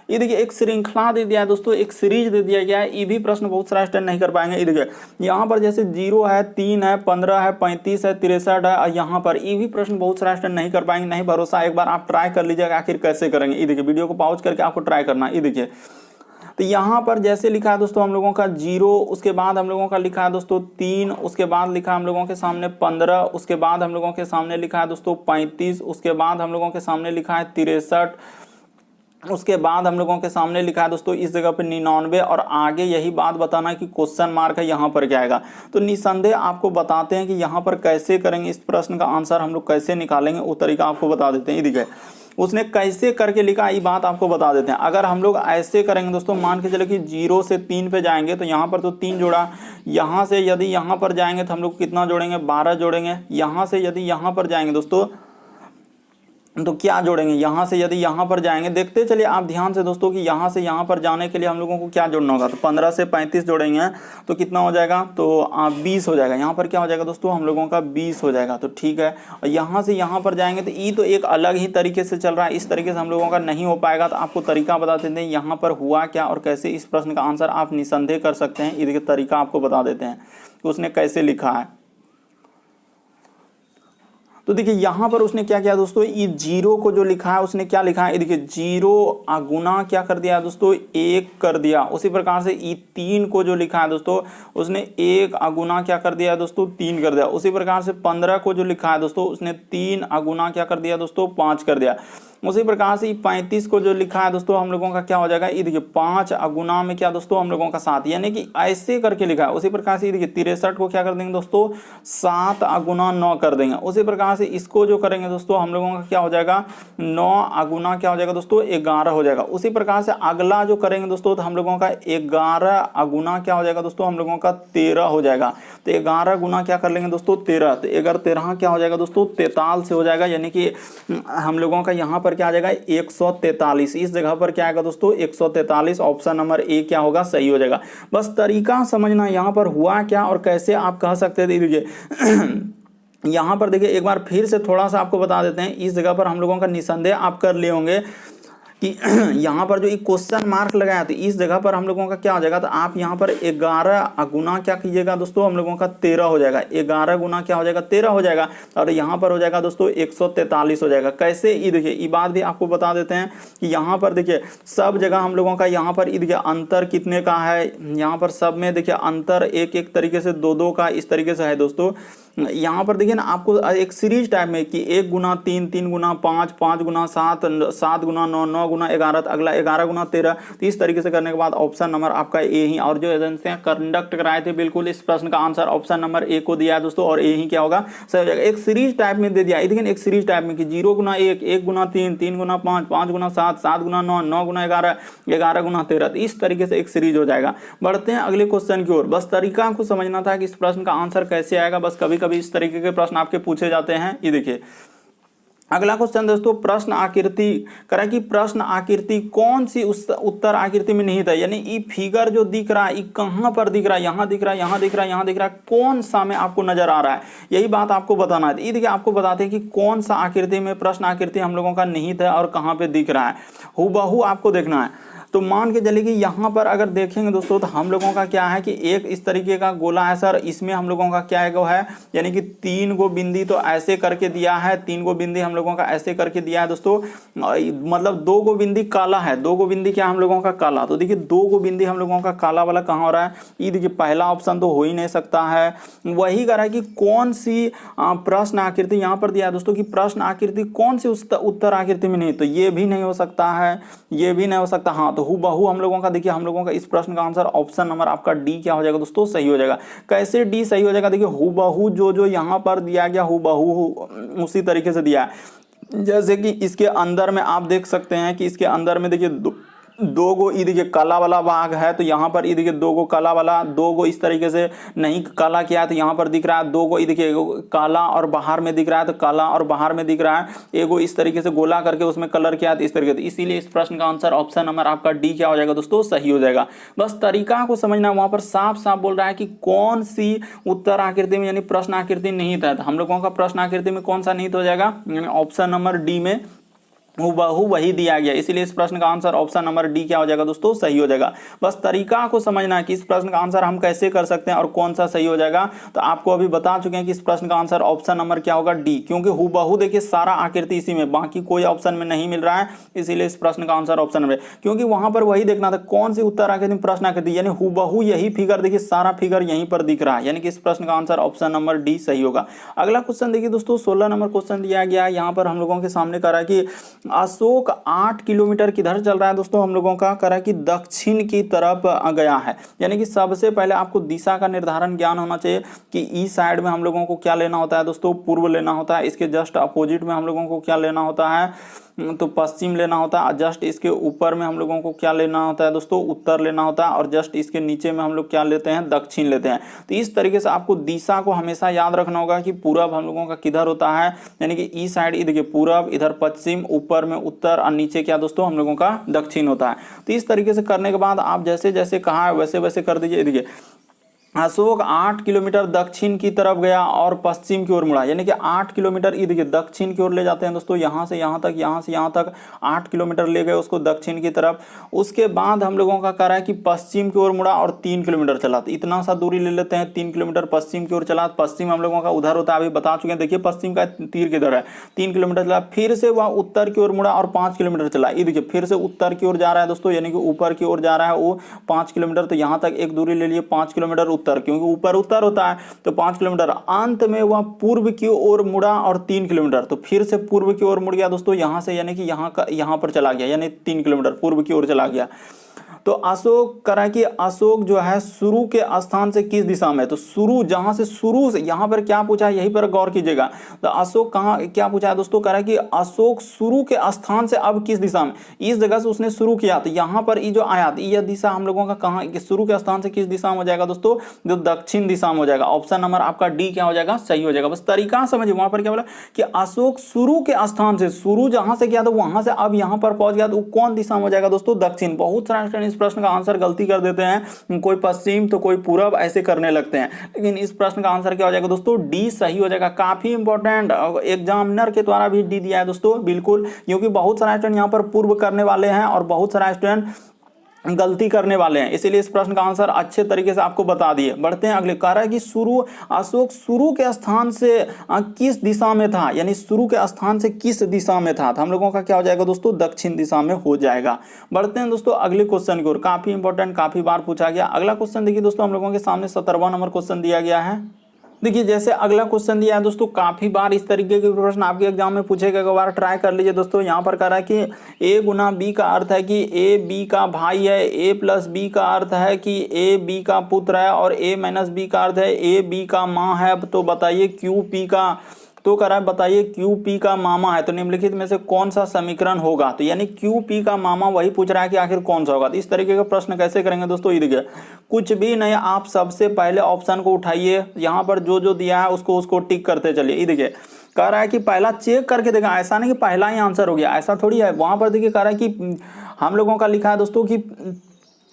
ये देखिए एक श्रृंखला दे दिया है दोस्तों, एक सीरीज दे दिया गया है, ये भी प्रश्न बहुत सारा स्टैंड नहीं कर पाएंगे। ये देखिए यहाँ पर जैसे 0 है, 3 है, 15 है, 35 है, 63 है, और यहाँ पर ये भी प्रश्न बहुत सारा स्टैंड नहीं कर पाएंगे। नहीं भरोसा, एक बार आप ट्राई कर लीजिएगा आखिर कैसे करेंगे। ये देखिए वीडियो को पॉज करके आपको ट्राई करना है। ये देखिए तो यहाँ पर जैसे लिखा है दोस्तों हम लोगों का 0, उसके बाद हम लोगों का लिखा है दोस्तों 3, उसके बाद लिखा है हम लोगों के सामने 15, उसके बाद हम लोगों के सामने लिखा है दोस्तों 35, उसके बाद हम लोगों के सामने लिखा है 63, उसके बाद हम लोगों के सामने लिखा है दोस्तों इस जगह पे 99, और आगे यही बात बताना है कि क्वेश्चन मार्क है यहाँ पर क्या आएगा। तो निसंदेह आपको बताते हैं कि यहाँ पर कैसे करेंगे, इस प्रश्न का आंसर हम लोग कैसे निकालेंगे, वो तरीका आपको बता देते हैं। ये देखिए उसने कैसे करके लिखा, ये बात आपको बता देते हैं। अगर हम लोग ऐसे करेंगे दोस्तों, मान के चले कि 0 से 3 पे जाएंगे, तो यहाँ पर तो 3 जोड़ा, यहाँ से यदि यहाँ पर जाएंगे तो हम लोग कितना जोड़ेंगे, 12 जोड़ेंगे। यहाँ से यदि यहाँ पर जाएंगे दोस्तों तो क्या जोड़ेंगे, यहाँ से यदि यहाँ पर जाएंगे, देखते चलिए आप ध्यान से दोस्तों कि यहाँ से यहाँ पर जाने के लिए हम लोगों को क्या जोड़ना होगा। तो 15 से 35 जोड़ेंगे तो कितना हो जाएगा, तो 20 हो जाएगा। यहाँ पर क्या हो जाएगा दोस्तों हम लोगों का 20 हो जाएगा, तो ठीक है। और यहाँ से यहाँ पर जाएंगे तो ये तो एक अलग ही तरीके से चल रहा है, इस तरीके से हम लोगों का नहीं हो पाएगा। तो आपको तरीका बता देते हैं यहाँ पर हुआ क्या और कैसे इस प्रश्न का आंसर आप निसंदेह कर सकते हैं। ये तरीका आपको बता देते हैं कि उसने कैसे लिखा है। तो देखिए यहाँ पर उसने क्या किया दोस्तों, ये 0 को जो लिखा है उसने क्या लिखा है, देखिए 0 गुना क्या कर दिया दोस्तों, 1 कर दिया। उसी प्रकार से ये 3 को जो लिखा है दोस्तों उसने 1 गुना क्या कर दिया दोस्तों, 3 कर दिया। उसी प्रकार से 15 को जो लिखा है दोस्तों उसने 3 गुना क्या कर दिया दोस्तों, 5 कर दिया। उसी प्रकार से 35 को जो लिखा है दोस्तों हम लोगों का क्या हो जाएगा, ये देखिए 5 गुना में क्या दोस्तों हम लोगों का 7, यानी कि ऐसे करके लिखा है। उसी प्रकार से ये देखिए 63 को क्या कर देंगे दोस्तों, 7 गुना 9 कर देंगे। उसी प्रकार से इसको जो करेंगे दोस्तों हम लोगों का क्या हो जाएगा, 9 गुना क्या हो जाएगा दोस्तों, 11 हो जाएगा। उसी प्रकार से अगला जो करेंगे दोस्तों तो हम लोगों का 11 गुना क्या हो जाएगा दोस्तों, हम लोगों का 13 हो जाएगा। तो 11 गुना क्या कर लेंगे दोस्तों, 13। तो 13 क्या हो जाएगा दोस्तों, 43 से हो जाएगा, यानी कि हम लोगों का यहाँ पर क्या आ जाएगा 143। इस जगह पर क्या आएगा दोस्तों 143, ऑप्शन नंबर ए क्या होगा, सही हो जाएगा। बस तरीका समझना यहाँ पर हुआ क्या और कैसे आप कह सकते थे। देखिए यहाँ पर देखिए एक बार फिर से थोड़ा सा आपको बता देते हैं, इस जगह पर हम लोगों का निसंदेह आप कर लिए होंगे कि यहाँ पर जो एक क्वेश्चन मार्क लगाया तो इस जगह पर हम लोगों का क्या हो जाएगा, तो आप यहाँ पर 11 गुना क्या कीजिएगा दोस्तों, हम लोगों का 13 हो जाएगा, 11 गुना क्या हो जाएगा, 13 हो जाएगा, और यहाँ पर हो जाएगा दोस्तों 143 हो जाएगा। कैसे, ये देखिए ये बात भी आपको बता देते हैं कि यहाँ पर देखिए सब जगह हम लोगों का यहाँ पर ये देखिए अंतर कितने का है, यहाँ पर सब में देखिए अंतर एक एक तरीके से 2-2 का इस तरीके से है दोस्तों। यहाँ पर देखिए ना आपको एक सीरीज टाइप में कि 1 गुना 3, 3 गुना 5, 5 गुना 7, 7 गुना 9, 9 गुना 11, अगला 11 गुना 13, तो इस तरीके से करने के बाद ऑप्शन नंबर आपका ए ही, और जो एजेंसियां कंडक्ट कराए थे बिल्कुल इस प्रश्न का आंसर ऑप्शन नंबर ए को दिया है दोस्तों, और ए ही क्या होगा, सही हो जाएगा। एक सीरीज टाइप में दे दिया, देखिए एक सीरीज टाइप में कि 0 गुना 1, 1 गुना 3, 3 गुना 5, 5 गुना 7, 7 गुना 9, 9 गुना 11, 11 गुना 13, तो इस तरीके से एक सीरीज हो जाएगा। बढ़ते हैं अगले क्वेश्चन की ओर। बस तरीका को समझना था कि इस प्रश्न का आंसर कैसे आएगा, बस कभी कभी इस तरीके के प्रश्न आपके पूछे जाते हैं। ये देखिए अगला क्वेश्चन दोस्तों, प्रश्न आकृति करा कि प्रश्न आकृति कौन सी उस उत्तर आकृति में निहित है, यानी ये फिगर जो दिख रहा है ये कहां पर दिख रहा है, यहाँ दिख रहा है, यहाँ दिख रहा है, यहाँ दिख रहा है, कौन सा में आपको नजर आ रहा है, यही बात आपको बताना है। ये देखिए आपको बताते हैं कि कौन सा आकृति में प्रश्न आकृति हम लोगों का निहित है और कहाँ पे दिख रहा है, हूबहू आपको देखना है। तो मान के चलिए कि यहाँ पर अगर देखेंगे दोस्तों तो हम लोगों का क्या है कि एक इस तरीके का गोला है सर, इसमें हम लोगों का क्या है, यानी कि 3 गो बिंदी तो ऐसे करके दिया है, 3 गो बिंदी हम लोगों का ऐसे करके दिया है दोस्तों, मतलब 2 गो बिंदी काला है, 2 गो बिंदी क्या हम लोगों का काला। तो देखिए 2 गो बिंदी हम लोगों का काला वाला कहाँ हो रहा है, ये देखिए पहला ऑप्शन तो हो ही नहीं सकता है। वही कह रहा है कि कौन सी प्रश्न आकृति यहाँ पर दिया है दोस्तों कि प्रश्न आकृति कौन सी उत्तर आकृति में नहीं, तो ये भी नहीं हो सकता है, ये भी नहीं हो सकता। हाँ, तो हूबहू हम लोगों का देखिए हम लोगों का इस प्रश्न का आंसर ऑप्शन नंबर आपका डी क्या हो जाएगा दोस्तों, सही हो जाएगा। कैसे डी सही हो जाएगा, देखिए हूबहू जो यहाँ पर दिया गया हूबहू उसी तरीके से दिया है। जैसे कि इसके अंदर में आप देख सकते हैं कि इसके अंदर में देखिए 2 गो ये देखिए काला वाला भाग है, तो यहाँ पर ये देखिए 2 गो काला वाला, 2 गो इस तरीके से नहीं काला किया है तो यहाँ पर दिख रहा है 2 गो, ये देखिए काला और बाहर में दिख रहा है तो काला और बाहर में दिख रहा है, एगो इस तरीके से गोला करके उसमें कलर किया है तो इस तरीके से, इसीलिए इस प्रश्न का आंसर ऑप्शन नंबर आपका डी क्या हो जाएगा दोस्तों, सही हो जाएगा। बस तरीका को समझना, वहां पर साफ साफ बोल रहा है कि कौन सी उत्तर आकृति में यानी प्रश्न आकृति निहित है, तो हम लोगों का प्रश्न आकृति में कौन सा निहित हो जाएगा, ऑप्शन नंबर डी में हूबहू वही दिया गया, इसीलिए इस प्रश्न का आंसर ऑप्शन नंबर डी क्या हो जाएगा दोस्तों, सही हो जाएगा। बस तरीका को समझना है कि इस प्रश्न का आंसर हम कैसे कर सकते हैं और कौन सा सही हो जाएगा, तो आपको अभी बता चुके हैं कि इस प्रश्न का आंसर ऑप्शन नंबर क्या होगा, डी, क्योंकि हूबहू देखिए सारा आकृति इसी में, बाकी कोई ऑप्शन में नहीं मिल रहा है, इसीलिए इस प्रश्न का आंसर ऑप्शन नंबर, क्योंकि वहां पर वही देखना था कौन सी उत्तर आकृति में प्रश्न आकृति, यानी हूबहू यही फिगर देखिए सारा फिगर यहीं पर दिख रहा है, यानी कि इस प्रश्न का आंसर ऑप्शन नंबर डी सही होगा। अगला क्वेश्चन देखिए दोस्तों, 16 नंबर क्वेश्चन दिया गया है, यहाँ पर हम लोगों के सामने करा कि अशोक 8 किलोमीटर किधर चल रहा है दोस्तों, हम लोगों का करा कि दक्षिण की तरफ गया है, यानी कि सबसे पहले आपको दिशा का निर्धारण ज्ञान होना चाहिए कि ईस्ट साइड में हम लोगों को क्या लेना होता है दोस्तों, पूर्व लेना होता है, इसके जस्ट अपोजिट में हम लोगों को क्या लेना होता है, तो पश्चिम लेना होता है, जस्ट इसके ऊपर में हम लोगों को क्या लेना होता है दोस्तों, उत्तर लेना होता है, और जस्ट इसके नीचे में हम लोग क्या लेते हैं, दक्षिण लेते हैं। तो इस तरीके से आपको दिशा को हमेशा याद रखना होगा कि पूरब हम लोगों का किधर होता है, यानी कि ईस्ट साइड देखिए पूरब, इधर पश्चिम, ऊपर में उत्तर और नीचे क्या दोस्तों हम लोगों का दक्षिण होता है। तो इस तरीके से करने के बाद आप जैसे जैसे कहा है वैसे वैसे कर दीजिए। देखिए अशोक 8 किलोमीटर दक्षिण की तरफ गया और पश्चिम की ओर मुड़ा, यानी कि 8 किलोमीटर ये देखिए दक्षिण की ओर ले जाते हैं दोस्तों, यहाँ से यहाँ तक, यहाँ से यहाँ तक 8 किलोमीटर ले गए उसको दक्षिण की तरफ। उसके बाद हम लोगों का कह रहा है कि पश्चिम की ओर मुड़ा और 3 किलोमीटर चला, तो इतना सा दूरी ले लेते हैं, 3 किलोमीटर पश्चिम की ओर चला, पश्चिम हम लोगों का उधर होता है, अभी बता चुके हैं, देखिए पश्चिम का तीर किधर है, 3 किलोमीटर चला, फिर से वह उत्तर की ओर मुड़ा और 5 किलोमीटर चला, ये देखिए फिर से उत्तर की ओर जा रहा है दोस्तों, यानी कि ऊपर की ओर जा रहा है वो 5 किलोमीटर, तो यहाँ तक एक दूरी ले लिए 5 किलोमीटर उत्तर, क्योंकि ऊपर उत्तर होता है तो 5 किलोमीटर। अंत में वह पूर्व की ओर मुड़ा और 3 किलोमीटर, तो फिर से पूर्व की ओर मुड़ गया दोस्तों, यहां से यानी कि यहां पर चला गया, यानी 3 किलोमीटर पूर्व की ओर चला गया। तो अशोक करा कि अशोक जो है शुरू के स्थान से किस दिशा में, तो शुरू जहां से शुरू से, यहां पर क्या पूछा है यहीं पर गौर कीजिएगा, तो अशोक कहां क्या पूछा है दोस्तों, करा कि अशोक शुरू के स्थान से अब किस दिशा में, इस जगह से उसने शुरू किया, तो यहां पर ये जो आया यह दिशा हम लोगों का कहां, शुरू के स्थान से किस दिशा में हो जाएगा दोस्तों, जो दक्षिण दिशा में हो जाएगा। ऑप्शन नंबर आपका डी क्या हो जाएगा, सही हो जाएगा। बस तरीका समझिए, वहां पर क्या बोला कि अशोक शुरू के स्थान से, शुरू जहां से किया था वहां से अब यहां पर पहुंच गया, तो कौन दिशा में हो जाएगा दोस्तों, दक्षिण। बहुत सारा इस प्रश्न का आंसर गलती कर देते हैं, कोई पश्चिम तो कोई पूरब ऐसे करने लगते हैं, लेकिन इस प्रश्न का आंसर क्या हो जाएगा दोस्तों, डी सही हो जाएगा। काफी इंपॉर्टेंट, एग्जामिनर के द्वारा भी डी दिया है दोस्तों, बिल्कुल, क्योंकि बहुत सारे स्टूडेंट यहाँ पर पूर्व करने वाले हैं और बहुत सारे स्टूडेंट गलती करने वाले हैं, इसीलिए इस प्रश्न का आंसर अच्छे तरीके से आपको बता दिए। बढ़ते हैं अगले, कह रहा है कि अशोक शुरू के स्थान से किस दिशा में था, यानी शुरू के स्थान से किस दिशा में था, तो हम लोगों का क्या हो जाएगा दोस्तों, दक्षिण दिशा में हो जाएगा। बढ़ते हैं दोस्तों अगले क्वेश्चन की ओर, काफी इंपॉर्टेंट, काफी बार पूछा गया। अगला क्वेश्चन देखिए दोस्तों, हम लोगों के सामने 17वां नंबर क्वेश्चन दिया गया है। देखिए जैसे अगला क्वेश्चन दिया है दोस्तों, काफी बार इस तरीके के प्रश्न आपके एग्जाम में पूछेगा, एक बार ट्राई कर लीजिए दोस्तों। यहाँ पर कह रहा है कि ए गुना बी का अर्थ है कि ए बी का भाई है, ए प्लस बी का अर्थ है कि ए बी का पुत्र है, और ए माइनस बी का अर्थ है ए बी का माँ है। तो बताइए क्यू पी का, तो कह रहा है बताइए क्यू पी का मामा है, तो निम्नलिखित में से कौन सा समीकरण होगा, तो यानी क्यू पी का मामा वही पूछ रहा है कि आखिर कौन सा होगा। तो इस तरीके का प्रश्न कैसे करेंगे दोस्तों, ये देखिए कुछ भी नहीं, आप सबसे पहले ऑप्शन को उठाइए, यहाँ पर जो जो दिया है उसको टिक करते चलिए। ये देखिए कह रहा है कि पहला चेक करके देखा, ऐसा नहीं कि पहला ही आंसर हो गया, ऐसा थोड़ी है। वहां पर देखिए कह रहा है कि हम लोगों का लिखा है दोस्तों कि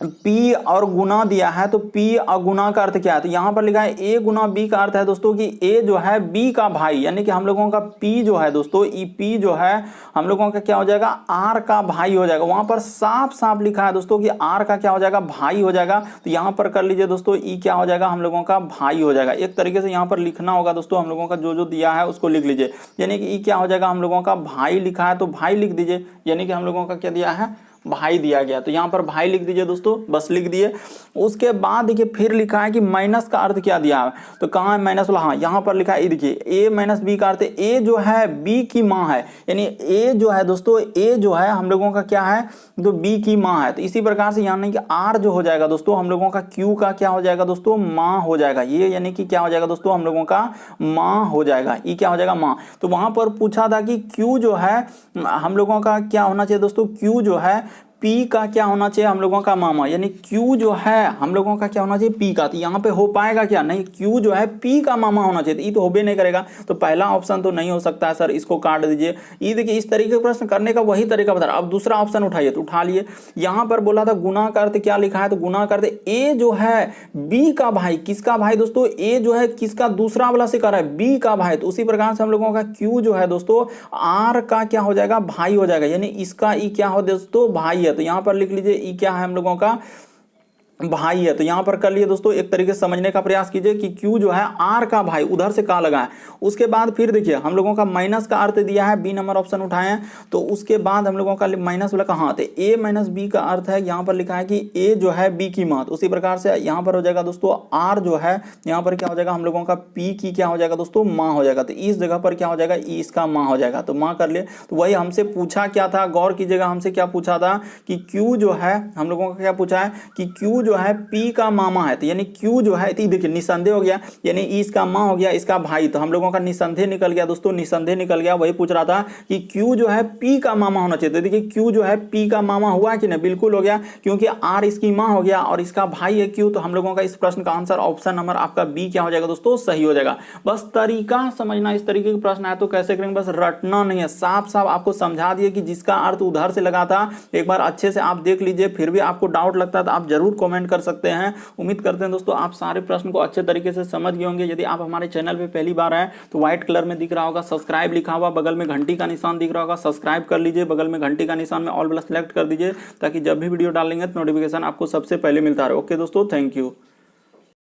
P और गुना दिया है, तो P और गुना का अर्थ क्या है, तो यहाँ पर लिखा है A गुना B का अर्थ है दोस्तों कि A जो है B का भाई, यानी कि हम लोगों का P जो है दोस्तों, P जो है हम लोगों का क्या हो जाएगा, R का भाई हो जाएगा। वहां पर साफ साफ लिखा है दोस्तों कि R का क्या हो जाएगा, भाई हो जाएगा। तो यहाँ पर कर लीजिए दोस्तों, E क्या हो जाएगा, हम लोगों का भाई हो जाएगा। एक तरीके से यहाँ पर लिखना होगा दोस्तों, हम लोगों का जो जो दिया है उसको लिख लीजिए, यानी कि E क्या हो जाएगा, हम लोगों का भाई लिखा है तो भाई लिख दीजिए, यानी कि हम लोगों का क्या दिया है, भाई दिया गया, तो यहाँ पर भाई लिख दीजिए दोस्तों, बस लिख दिए। उसके बाद देखिए फिर लिखा है कि माइनस का अर्थ क्या दिया है, तो कहाँ है माइनस वाला, हाँ यहाँ पर लिखा है, ये देखिए ए माइनस बी का अर्थ है ए जो है बी की माँ है, यानी ए जो है दोस्तों, ए जो है हम लोगों का क्या है, तो बी की माँ है। तो इसी प्रकार से यानी कि आर जो हो जाएगा दोस्तों, हम लोगों का क्यू का क्या हो जाएगा दोस्तों, माँ हो जाएगा, ये यानी कि क्या हो जाएगा दोस्तों, हम लोगों का माँ हो जाएगा, ये क्या हो जाएगा, माँ। तो वहां पर पूछा था कि क्यू जो है हम लोगों का क्या होना चाहिए दोस्तों, क्यू जो है P का क्या होना चाहिए, हम लोगों का मामा, यानी Q जो है हम लोगों का क्या होना चाहिए, P का। तो यहाँ पे हो पाएगा क्या, नहीं, Q जो है P का मामा होना चाहिए, ये तो होबे नहीं करेगा, तो पहला ऑप्शन तो नहीं हो सकता है सर, इसको काट दीजिए। ये देखिए इस तरीके का प्रश्न करने का वही तरीका बता रहा। अब दूसरा ऑप्शन उठाइए, तो उठा लिए। यहाँ पर बोला था गुना का अर्थ क्या लिखा है, तो गुना का अर्थ A जो है B का भाई, किसका भाई दोस्तों, A जो है किसका, दूसरा वाला से कर रहा है B का भाई। तो उसी प्रकार से हम लोगों का Q जो है दोस्तों R का क्या हो जाएगा, भाई हो जाएगा, यानी इसका ई क्या हो दोस्तों, भाई है। तो यहाँ पर लिख लीजिए ई क्या है, हम लोगों का भाई है। तो यहां पर कर लिए दोस्तों, एक तरीके से समझने का प्रयास कीजिए कि Q जो है R का भाई, उधर से का लगा है। उसके बाद फिर देखिए हम लोगों का माइनस का अर्थ दिया है, बी नंबर ऑप्शन उठाए हैं, तो उसके बाद हम लोगों का माइनस वाला कहाँ, तो A माइनस बी का अर्थ है, यहाँ पर लिखा है कि A जो है B की माँ। तो उसी प्रकार से यहाँ पर हो जाएगा दोस्तों R जो है, यहाँ पर क्या हो जाएगा, हम लोगों का P की क्या हो जाएगा दोस्तों, माँ हो जाएगा। तो इस जगह पर क्या हो जाएगा, E इसका माँ हो जाएगा। तो माँ कर लिए। तो वही हमसे पूछा क्या था, गौर कीजिएगा, हमसे क्या पूछा था कि Q जो है हम लोगों का क्या पूछा है कि Q जो है P का मामा है, तो यानी Q जो है, तो देखिए निसंदेह हो गया, यानी इसका माँ हो गया, इसका भाई, तो हम लोगों का निसंदेह निकल गया दोस्तों, निसंदेह निकल गया। वही पूछ रहा था कि Q जो है P का मामा होना चाहिए, तो देखिए Q जो है P का मामा हुआ कि नहीं, बिल्कुल हो गया, क्योंकि R इसकी माँ हो गया और इसका भाई है Q। तो हम लोगों का इस प्रश्न का आंसर ऑप्शन नंबर आपका B क्या हो जाएगा दोस्तों, सही हो जाएगा। बस तरीका समझना, इस तरीके के प्रश्न आए तो कैसे करेंगे, बस रटना नहीं है, साफ साफ आपको समझा दिए कि जिसका अर्थ उधर से लगा था, एक बार अच्छे से आप देख लीजिए। फिर भी आपको डाउट लगता है तो आप जरूर कमेंट कर सकते हैं। उम्मीद करते हैं दोस्तों आप सारे प्रश्न को अच्छे तरीके से समझ गए होंगे। यदि आप हमारे चैनल पे पहली बार आए तो व्हाइट कलर में दिख रहा होगा सब्सक्राइब लिखा हुआ, बगल में घंटी का निशान दिख रहा होगा, सब्सक्राइब कर लीजिए, बगल में घंटी का निशान में ऑल प्लस सेलेक्ट कर दीजिए, ताकि जब भी वीडियो डालेंगे तो नोटिफिकेशन आपको सबसे पहले मिलता रहे। ओके दोस्तों, थैंक यू।